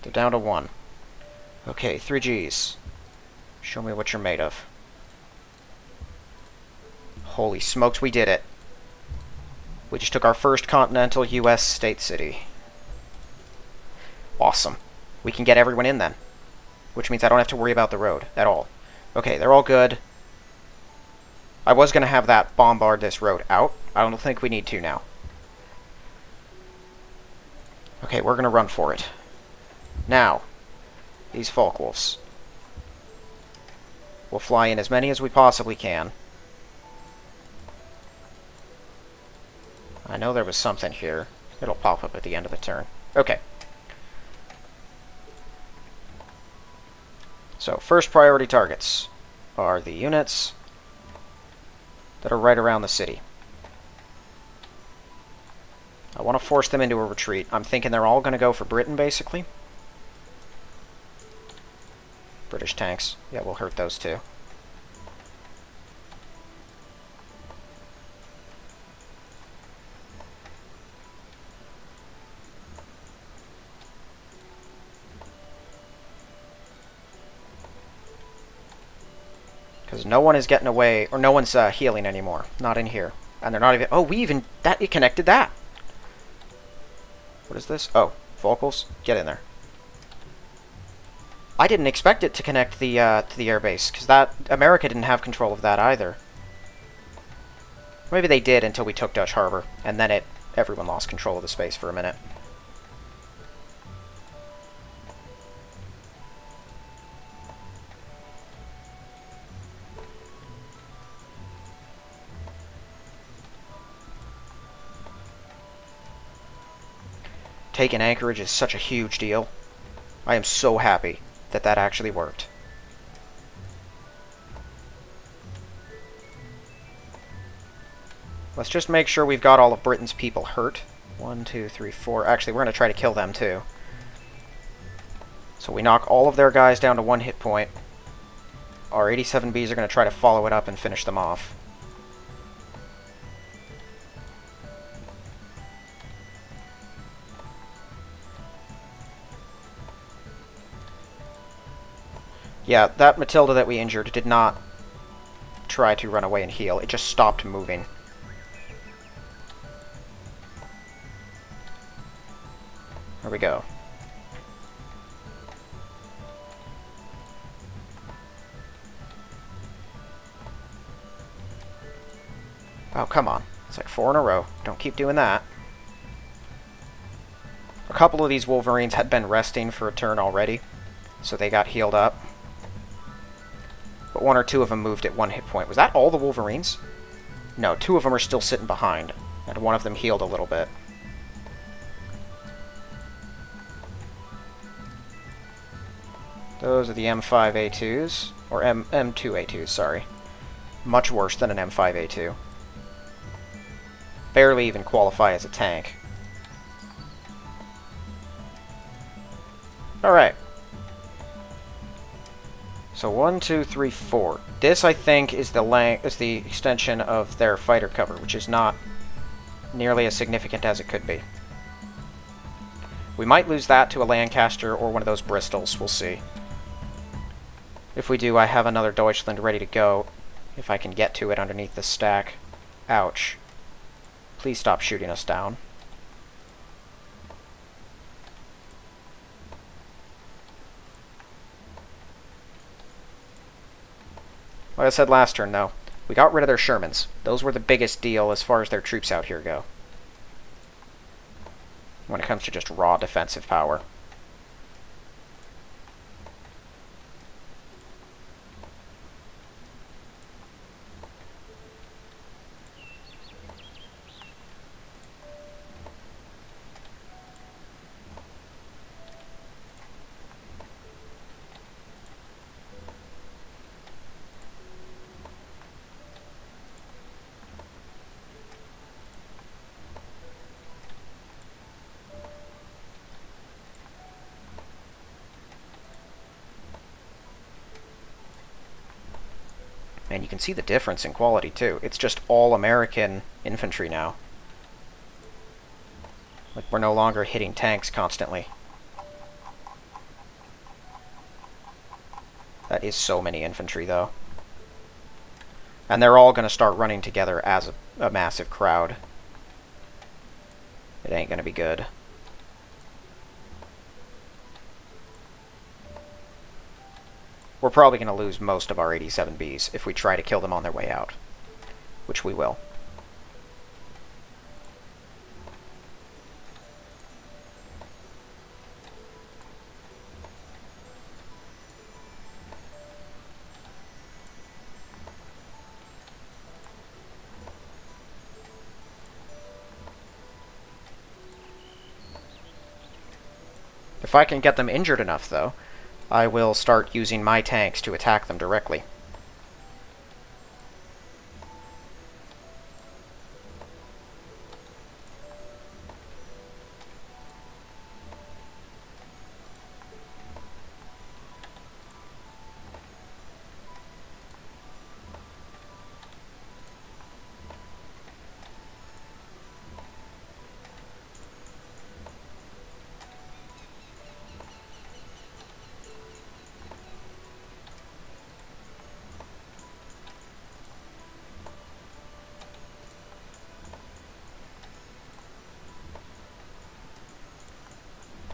They're down to 1. Okay, 3 Gs. Show me what you're made of. Holy smokes, we did it. We just took our first continental U.S. state city. Awesome. We can get everyone in then. Which means I don't have to worry about the road at all. Okay, they're all good. I was going to have that bombard this road out. I don't think we need to now. Okay, we're going to run for it. Now, these Falkwolves. We'll fly in as many as we possibly can. I know there was something here. It'll pop up at the end of the turn. Okay. So, first priority targets are the units that are right around the city. I want to force them into a retreat. I'm thinking they're all going to go for Britain, basically. British tanks. Yeah, we'll hurt those too. Because no one is getting away, or no one's healing anymore. Not in here. And they're not even... oh, we even... it connected that! What is this? Oh, Volkels? Get in there. I didn't expect it to connect to the airbase, because that America didn't have control of that either. Maybe they did until we took Dutch Harbor, and then everyone lost control of the space for a minute. Taking Anchorage is such a huge deal. I am so happy that that actually worked. Let's just make sure we've got all of Britain's people hurt. 1, 2, 3, 4. Actually, we're going to try to kill them too. So we knock all of their guys down to 1 hit point. Our 87Bs are going to try to follow it up and finish them off. Yeah, that Matilda that we injured did not try to run away and heal. It just stopped moving. There we go. Oh, come on. It's like 4 in a row. Don't keep doing that. A couple of these Wolverines had been resting for a turn already, so they got healed up. But 1 or 2 of them moved at 1 hit point. Was that all the Wolverines? No, 2 of them are still sitting behind, and 1 of them healed a little bit. Those are the M5A2s, or M2A2s, sorry. much worse than an M5A2. Barely even qualify as a tank. Alright. So 1, 2, 3, 4. This, I think, is the extension of their fighter cover, which is not nearly as significant as it could be. We might lose that to a Lancaster or one of those Bristols, we'll see. If we do, I have another Deutschland ready to go, if I can get to it underneath the stack. Ouch. Please stop shooting us down. Like I said last turn, though, we got rid of their Shermans. Those were the biggest deal as far as their troops out here go, when it comes to just raw defensive power. And you can see the difference in quality, too. It's just all American infantry now. Like, we're no longer hitting tanks constantly. That is so many infantry, though. And they're all going to start running together as a massive crowd. It ain't going to be good. We're probably going to lose most of our 87Bs if we try to kill them on their way out. Which we will. If I can get them injured enough, though, I will start using my tanks to attack them directly.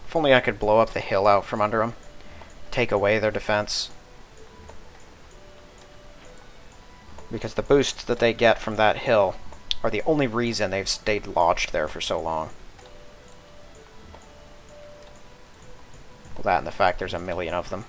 If only I could blow up the hill out from under them. Take away their defense. Because the boosts that they get from that hill are the only reason they've stayed lodged there for so long. Well, that and the fact there's a million of them.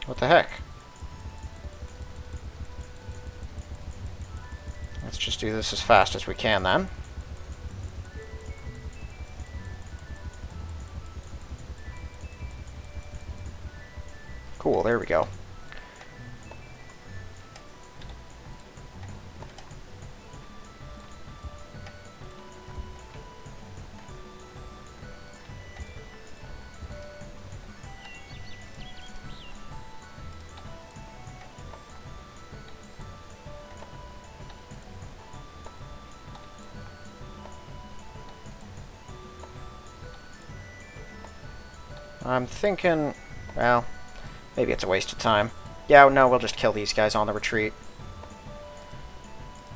What the heck? Let's just do this as fast as we can, then. Cool, there we go. I'm thinking, well, maybe it's a waste of time. Yeah, no, we'll just kill these guys on the retreat.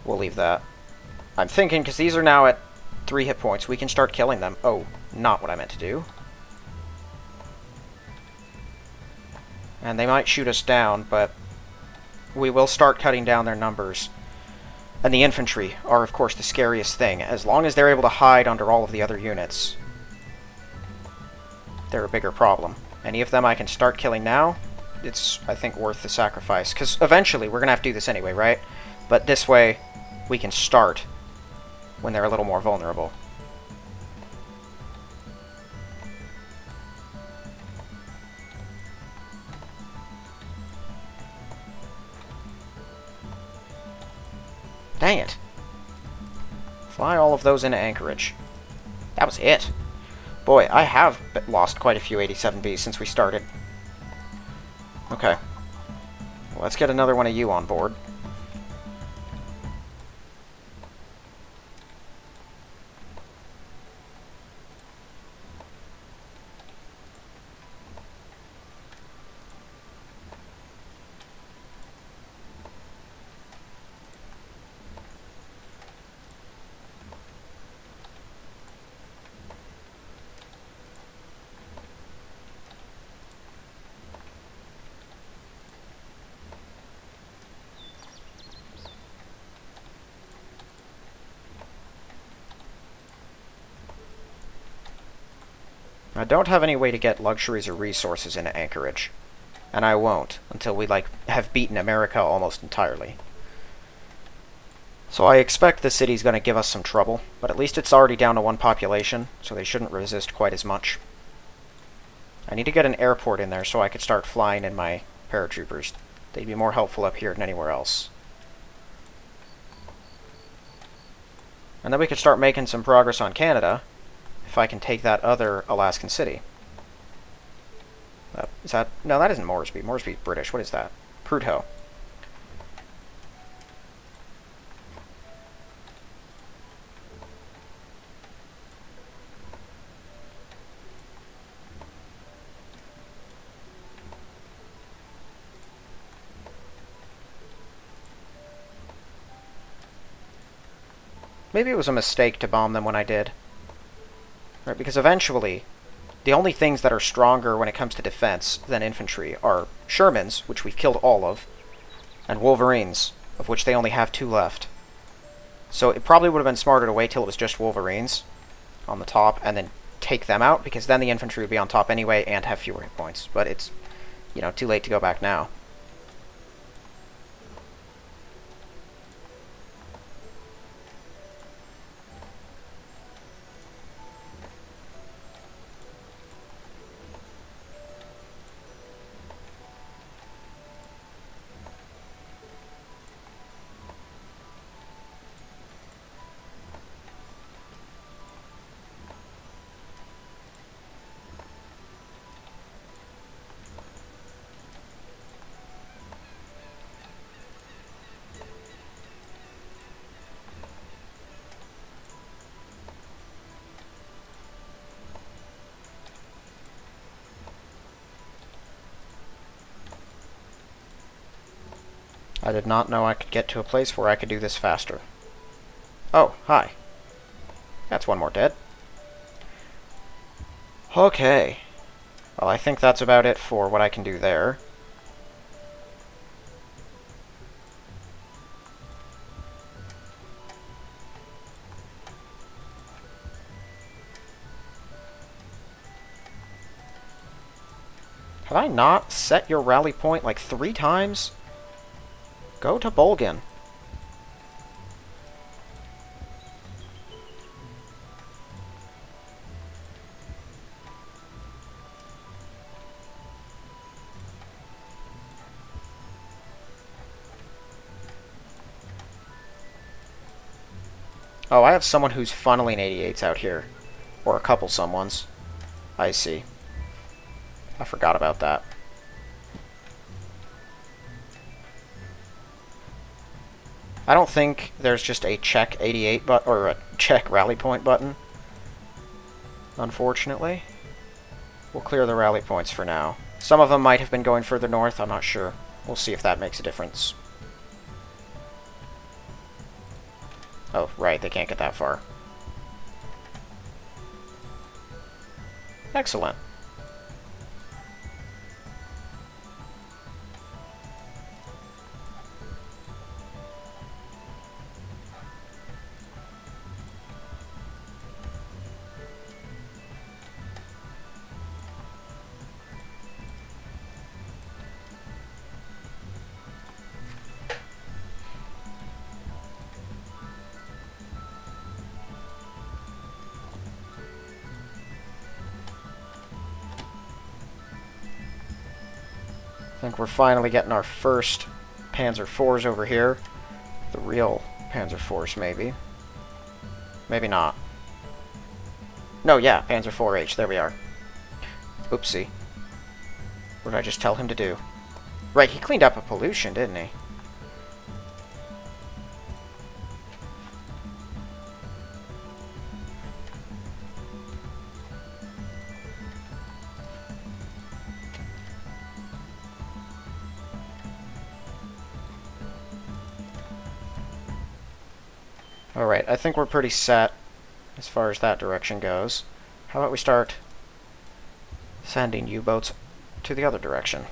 We'll leave that. I'm thinking, because these are now at 3 hit points, we can start killing them. Oh, not what I meant to do. And they might shoot us down, but we will start cutting down their numbers And the infantry are, of course, the scariest thing. As long as they're able to hide under all of the other units, they're a bigger problem. Any of them I can start killing now, it's, I think, worth the sacrifice. Because eventually, we're going to have to do this anyway, right? But this way, we can start when they're a little more vulnerable. Dang it. Fly all of those into Anchorage. That was it. Boy, I have lost quite a few 87Bs since we started. Okay. Well, let's get another one of you on board. I don't have any way to get luxuries or resources into Anchorage. And I won't until we, have beaten America almost entirely. So I expect the city's going to give us some trouble, but at least it's already down to 1 population, so they shouldn't resist quite as much. I need to get an airport in there so I could start flying in my paratroopers. They'd be more helpful up here than anywhere else. And then we could start making some progress on Canada, if I can take that other Alaskan city. Is that... No, that isn't Moresby. Moresby's British. What is that? Prudhoe. Maybe it was a mistake to bomb them when I did. Right, because eventually, the only things that are stronger when it comes to defense than infantry are Shermans, which we've killed all of, and Wolverines, of which they only have 2 left. So it probably would have been smarter to wait till it was just Wolverines on the top, and then take them out, because then the infantry would be on top anyway and have fewer hit points. But it's, too late to go back now. I did not know I could get to a place where I could do this faster. Oh, hi. That's 1 more dead. Okay. Well, I think that's about it for what I can do there. Have I not set your rally point like 3 times? Go to Bolgan. Oh, I have someone who's funneling 88s out here. Or a couple someones. I see. I forgot about that. I don't think there's just a check 88 button, or a check rally point button. Unfortunately. We'll clear the rally points for now. Some of them might have been going further north, I'm not sure. We'll see if that makes a difference. Oh, right, they can't get that far. Excellent. think we're finally getting our first Panzer IVs over here. The real Panzer IVs, maybe. Maybe not. No, yeah, Panzer IV-H. There we are. Oopsie. What did I just tell him to do? Right, he cleaned up a pollution, didn't he? Alright, I think we're pretty set as far as that direction goes. How about we start sending U-boats to the other direction?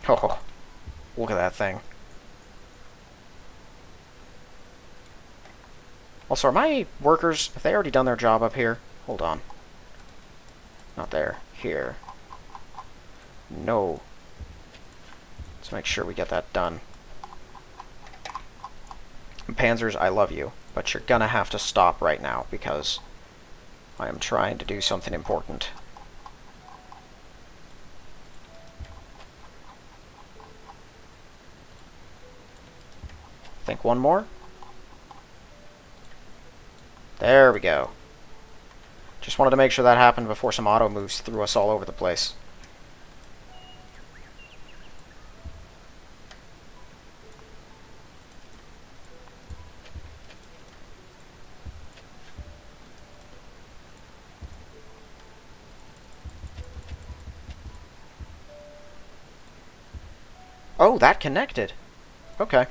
Oh, look at that thing. Also, are my workers, have they already done their job up here? Hold on. Not there. Here. No. Let's make sure we get that done. Panzers, I love you, but you're gonna have to stop right now because I am trying to do something important. Think one more? There we go. Just wanted to make sure that happened before some auto moves threw us all over the place. Oh, that connected. Okay.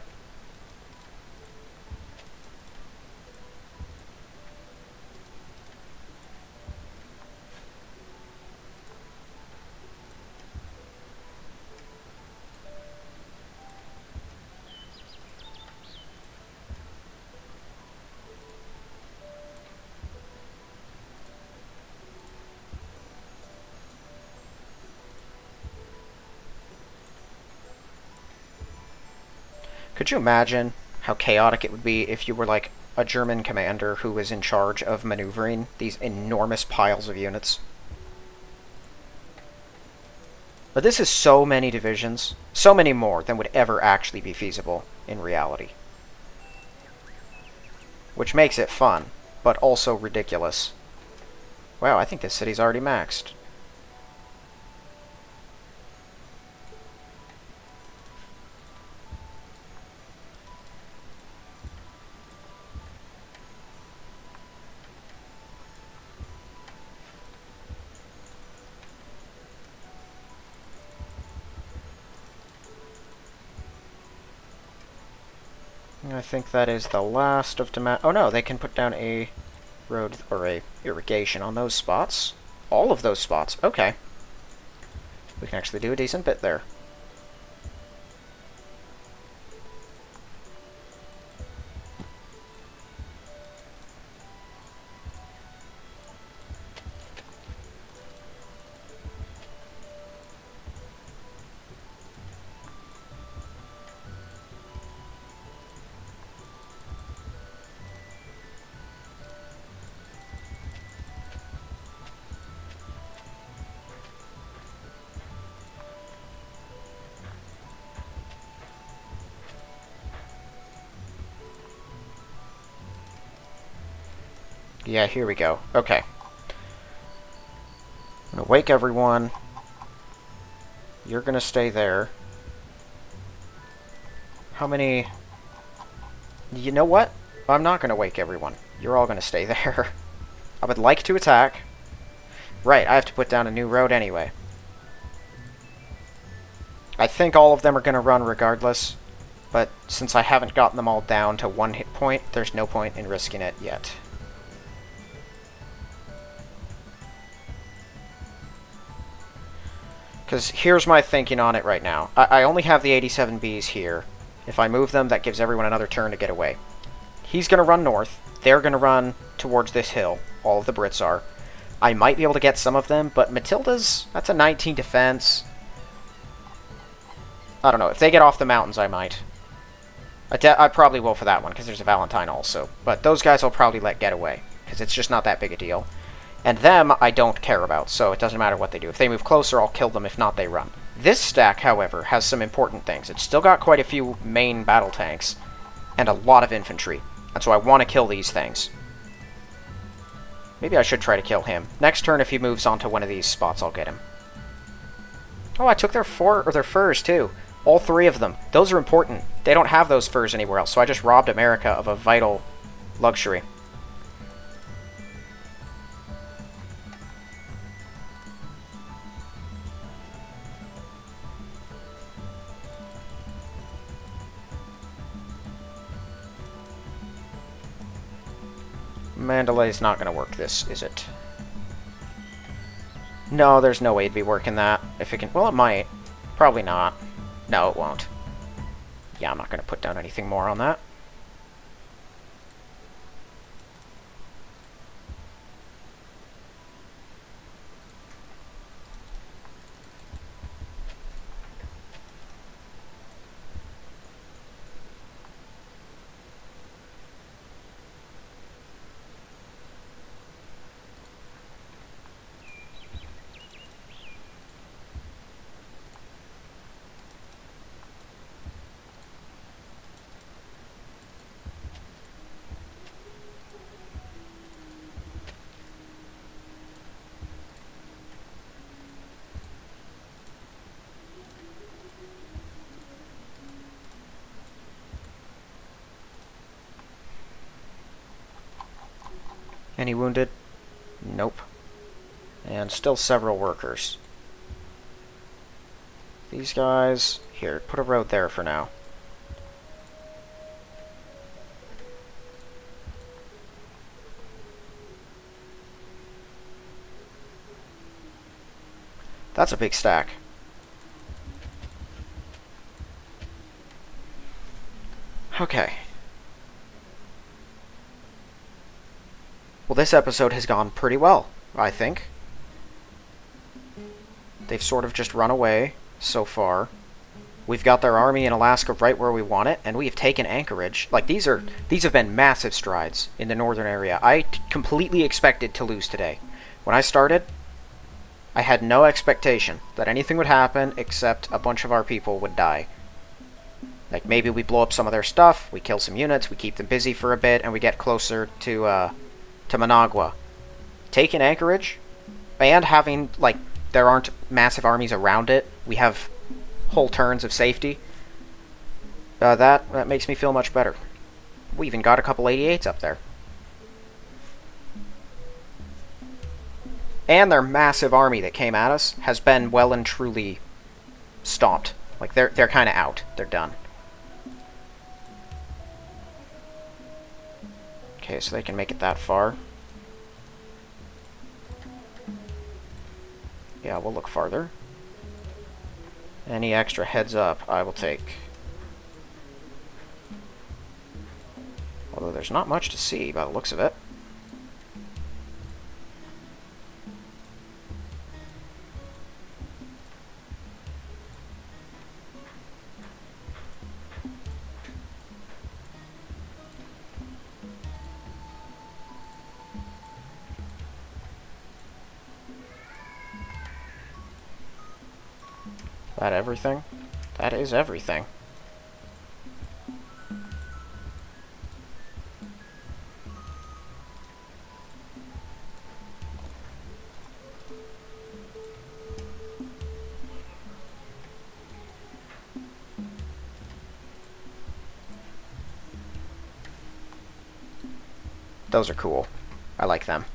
Could you imagine how chaotic it would be if you were like a German commander who was in charge of maneuvering these enormous piles of units? But this is so many divisions, so many more than would ever actually be feasible in reality. Which makes it fun, but also ridiculous. Wow, I think this city's already maxed. I think that is the last of oh no, they can put down a road or a irrigation on those spots. All of those spots. Okay. We can actually do a decent bit there. Yeah, here we go. Okay. I'm gonna wake everyone. You're gonna stay there. How many... You know what? I'm not gonna wake everyone. You're all gonna stay there. I would like to attack. Right, I have to put down a new road anyway. I think all of them are gonna run regardless, but since I haven't gotten them all down to 1 hit point, there's no point in risking it yet. Because here's my thinking on it right now. I only have the 87Bs here. If I move them, that gives everyone another turn to get away. He's going to run north. They're going to run towards this hill. All of the Brits are. I might be able to get some of them, but Matilda's... That's a 19 defense. I don't know. If they get off the mountains, I might. I probably will for that one, because there's a Valentine also. But those guys I'll probably let get away, because it's just not that big a deal. And them, I don't care about, so it doesn't matter what they do. If they move closer, I'll kill them. If not, they run. This stack, however, has some important things. It's still got quite a few main battle tanks, and a lot of infantry. And so I want to kill these things. Maybe I should try to kill him. Next turn, if he moves onto one of these spots, I'll get him. Oh, I took their furs, too. All 3 of them. Those are important. They don't have those furs anywhere else, so I just robbed America of a vital luxury. Mandalay's not going to work this, is it? No, there's no way it'd be working that. If it can... Well, it might. Probably not. No, it won't. Yeah, I'm not going to put down anything more on that. Any wounded? Nope. And still several workers. These guys... Here, put a road there for now. That's a big stack. Okay. Well, this episode has gone pretty well, I think. They've sort of just run away so far. We've got their army in Alaska right where we want it, and we have taken Anchorage. Like, these have been massive strides in the northern area. I completely expected to lose today. When I started, I had no expectation that anything would happen except a bunch of our people would die. Like, maybe we blow up some of their stuff, we kill some units, we keep them busy for a bit, and we get closer to Managua. Taking Anchorage, and having, like, there aren't massive armies around it, we have whole turns of safety, that makes me feel much better. We even got a couple 88s up there. And their massive army that came at us has been well and truly stomped. Like, they're kind of out. They're done. Okay, so they can make it that far. Yeah, we'll look farther. Any extra heads up, I will take. Although there's not much to see by the looks of it. That everything? That is everything. Those are cool. I like them.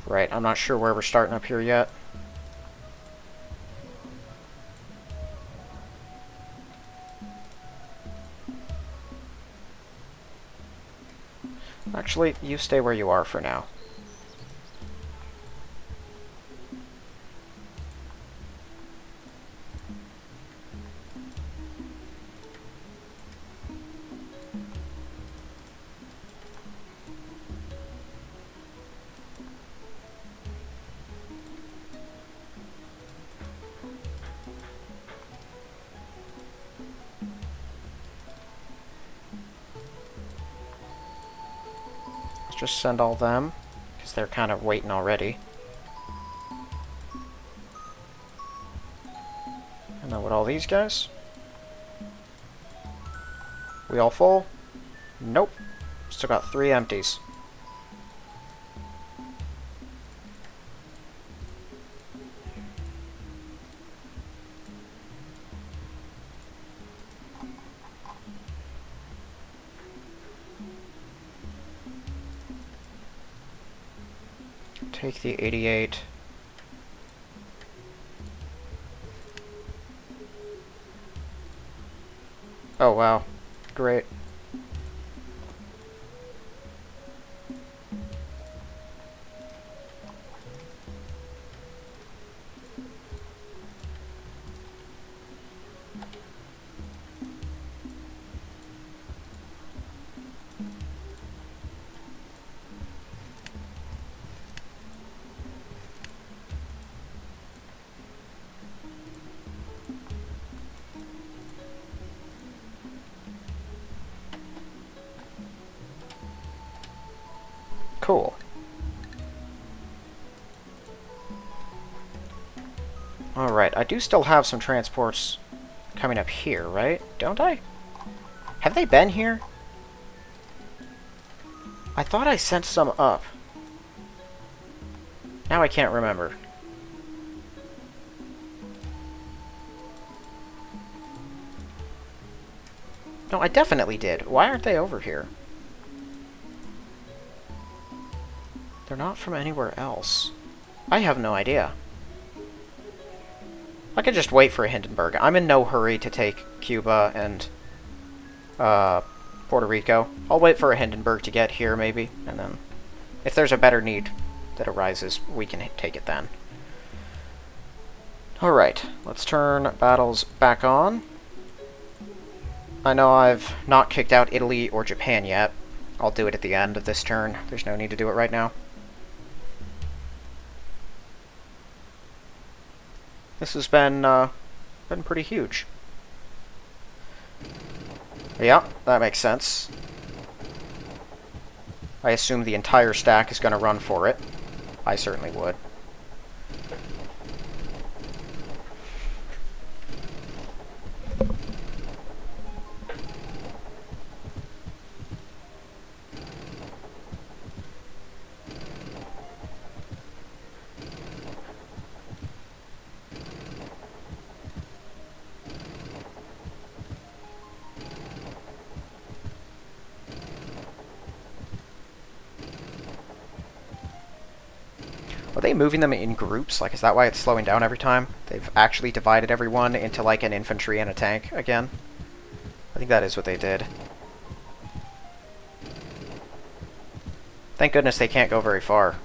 Right, I'm not sure where we're starting up here yet. Actually, you stay where you are for now. just send all them, because they're kind of waiting already. And then with all these guys? We all full? Nope. Still got 3 empties. Take the 88. Oh wow. Great. Cool. Alright, I do still have some transports coming up here, right? Don't I? Have they been here? I thought I sent some up. Now I can't remember. No, I definitely did. Why aren't they over here? They're not from anywhere else. I have no idea. I could just wait for a Hindenburg. I'm in no hurry to take Cuba and Puerto Rico. I'll wait for a Hindenburg to get here, maybe, and then if there's a better need that arises, we can take it then. Alright, let's turn battles back on. I know I've not kicked out Italy or Japan yet. I'll do it at the end of this turn. There's no need to do it right now. This has been pretty huge. Yeah, that makes sense. I assume the entire stack is going to run for it. I certainly would. Are they moving them in groups? Like, is that why it's slowing down every time? They've actually divided everyone into, like, an infantry and a tank again? I think that is what they did. Thank goodness they can't go very far.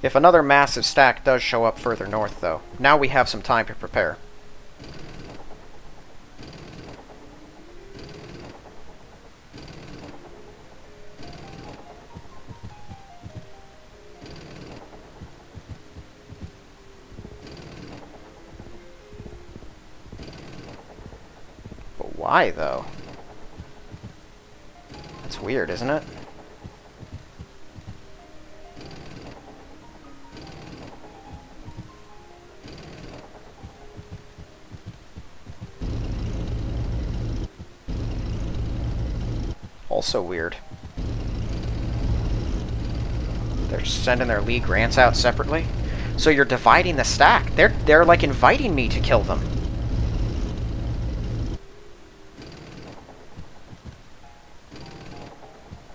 If another massive stack does show up further north, though, now we have some time to prepare. But why, though? That's weird, isn't it? Also weird. They're sending their Lee Grants out separately. So you're dividing the stack. They're like inviting me to kill them.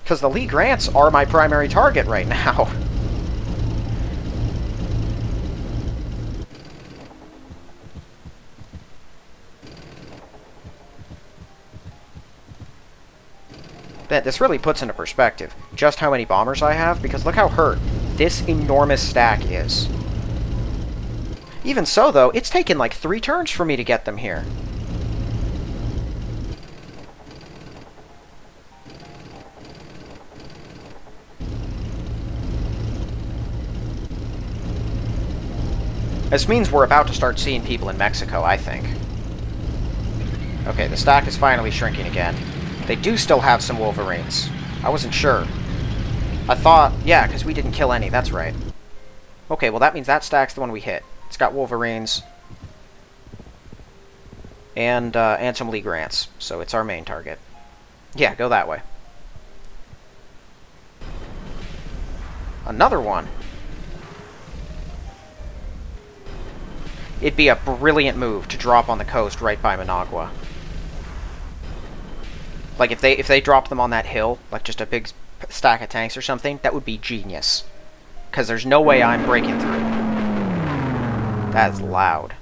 Because the Lee Grants are my primary target right now. This really puts into perspective just how many bombers I have, because look how hurt this enormous stack is. Even so, though, it's taken like 3 turns for me to get them here. This means we're about to start seeing people in Mexico, I think. Okay, the stack is finally shrinking again. They do still have some Wolverines. I wasn't sure. I thought... Yeah, because we didn't kill any, that's right. Okay, well that means that stack's the one we hit. It's got Wolverines. And some Lee Grants, so it's our main target. Yeah, go that way. Another one. It'd be a brilliant move to drop on the coast right by Managua. Like, if they dropped them on that hill, like just a big stack of tanks or something, that would be genius. Because there's no way I'm breaking through. That's loud.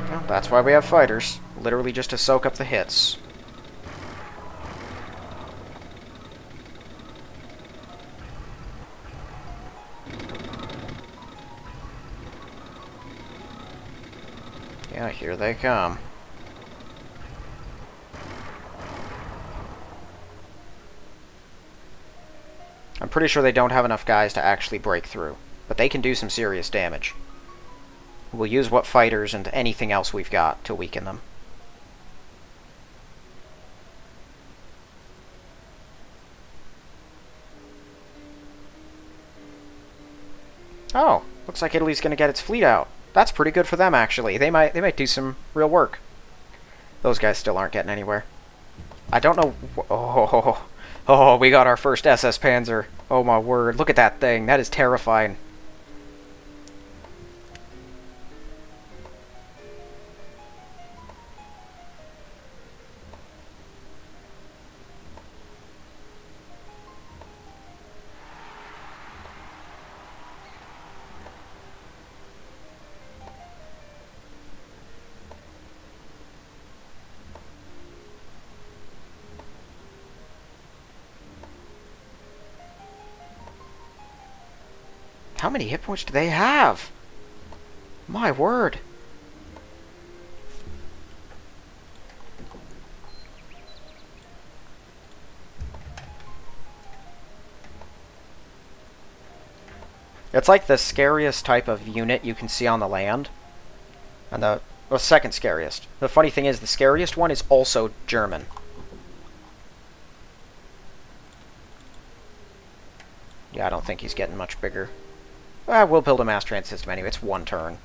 Well, that's why we have fighters. Literally just to soak up the hits. Yeah, here they come. I'm pretty sure they don't have enough guys to actually break through, but they can do some serious damage. We'll use what fighters and anything else we've got to weaken them. Oh, looks like Italy's going to get its fleet out. That's pretty good for them, actually. They might do some real work. Those guys still aren't getting anywhere. I don't know... Oh, we got our first SS Panzer. Oh my word, look at that thing. That is terrifying. How many hit points do they have? My word. It's like the scariest type of unit you can see on the land. And the second scariest. The funny thing is, the scariest one is also German. Yeah, I don't think he's getting much bigger. We'll build a mass transit system anyway. It's one turn.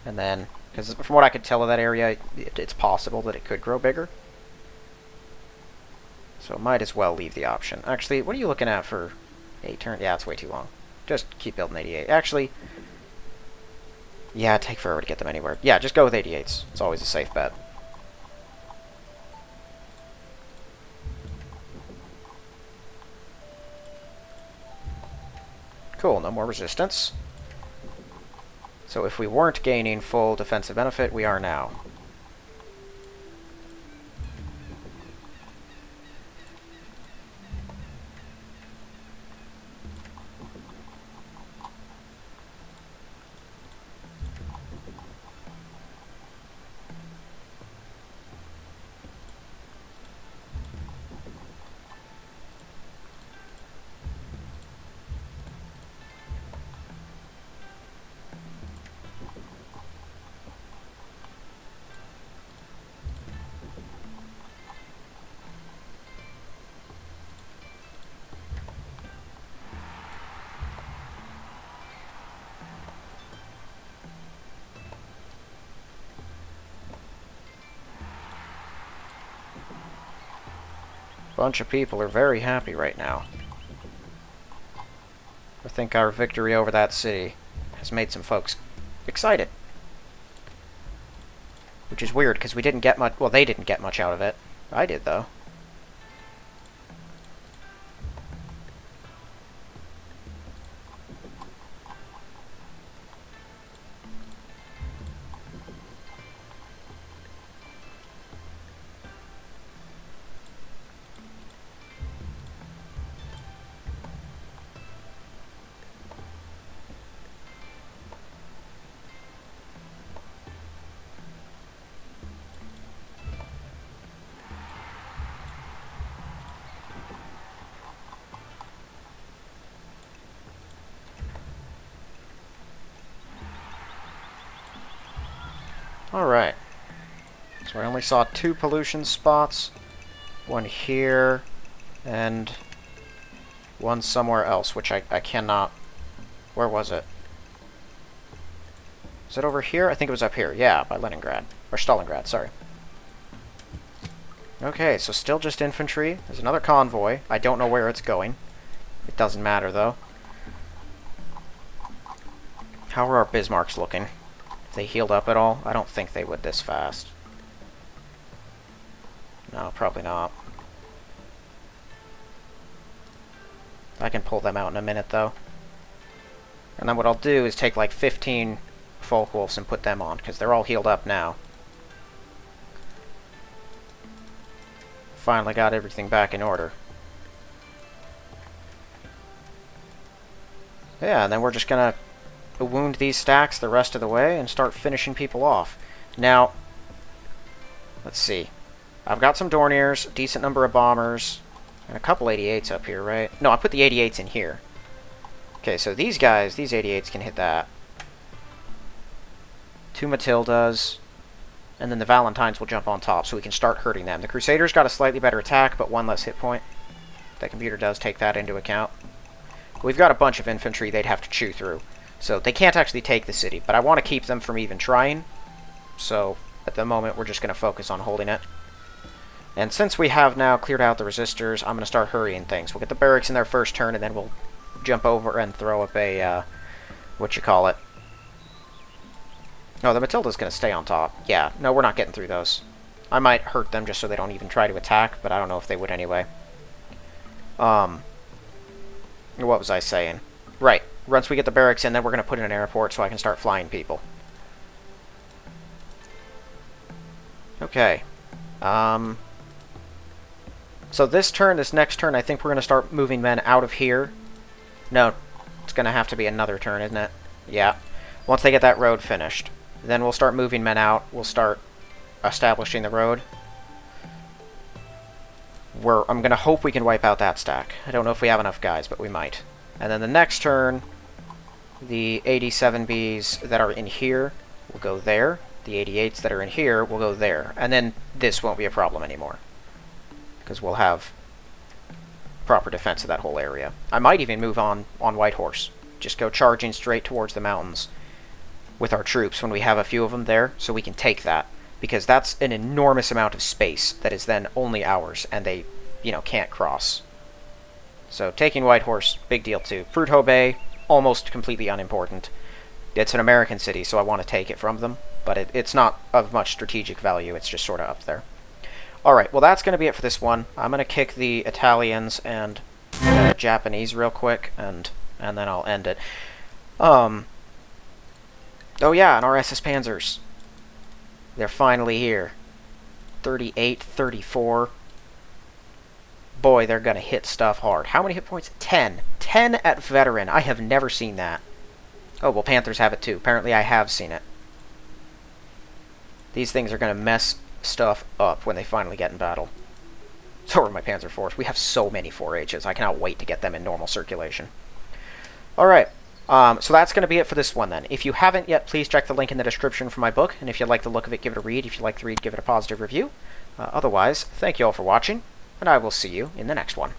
And then, because from what I could tell of that area, it's possible that it could grow bigger. So might as well leave the option. Actually, what are you looking at for 8 turns? Yeah, it's way too long. Just keep building 88. Actually, yeah, it'd take forever to get them anywhere. Yeah, just go with 88s. It's always a safe bet. Cool, no more resistance. So if we weren't gaining full defensive benefit, we are now. Bunch of people are very happy right now. I think our victory over that city has made some folks excited. Which is weird, because we didn't get much... Well, they didn't get much out of it. I did, though. Alright. So I only saw 2 pollution spots. One here, and one somewhere else, which I cannot... Where was it? Is it over here? I think it was up here. Yeah, by Leningrad. Or Stalingrad, sorry. Okay, so still just infantry. There's another convoy. I don't know where it's going. It doesn't matter, though. How are our Bismarcks looking? Have they healed up at all? I don't think they would this fast. No, probably not. I can pull them out in a minute, though. And then what I'll do is take like 15 Folkwolves and put them on, because they're all healed up now. Finally got everything back in order. Yeah, and then we're just gonna wound these stacks the rest of the way and start finishing people off. Now, let's see. I've got some Dorniers, a decent number of bombers, and a couple 88s up here, right? No, I put the 88s in here. Okay, so these guys, these 88s can hit that. 2 Matildas, and then the Valentines will jump on top, so we can start hurting them. The Crusaders got a slightly better attack, but 1 less hit point. The computer does take that into account. We've got a bunch of infantry they'd have to chew through, so they can't actually take the city, but I want to keep them from even trying, so at the moment we're just going to focus on holding it. And since we have now cleared out the resistors, I'm going to start hurrying things. We'll get the barracks in their first turn, and then we'll jump over and throw up a, whatchamacallit. Oh, the Matilda's going to stay on top. Yeah, no, we're not getting through those. I might hurt them just so they don't even try to attack, but I don't know if they would anyway. What was I saying? Right, once we get the barracks in, then we're going to put in an airport so I can start flying people. Okay. So this next turn, I think we're going to start moving men out of here. No, it's going to have to be another turn, isn't it? Yeah. Once they get that road finished. Then we'll start moving men out. We'll start establishing the road. I'm going to hope we can wipe out that stack. I don't know if we have enough guys, but we might. And then the next turn, the 87Bs that are in here will go there. The 88s that are in here will go there. And then this won't be a problem anymore, because we'll have proper defense of that whole area. I might even move on White Horse. Just go charging straight towards the mountains with our troops when we have a few of them there, so we can take that. Because that's an enormous amount of space that is then only ours, and they, can't cross. So taking White Horse, big deal too. Prudhoe Bay, almost completely unimportant. It's an American city, so I want to take it from them, but it's not of much strategic value. It's just sort of up there. Alright, well that's going to be it for this one. I'm going to kick the Italians and Japanese real quick, and then I'll end it. Oh yeah, and our SS Panzers. They're finally here. 38, 34. Boy, they're going to hit stuff hard. How many hit points? 10. 10 at veteran. I have never seen that. Oh, well, Panthers have it too. Apparently I have seen it. These things are going to mess stuff up when they finally get in battle. So are my Panzer IVs. We have so many 4Hs. I cannot wait to get them in normal circulation. Alright. So that's going to be it for this one then. If you haven't yet, please check the link in the description for my book. And if you like the look of it, give it a read. If you like the read, give it a positive review. Otherwise, thank you all for watching, and I will see you in the next one.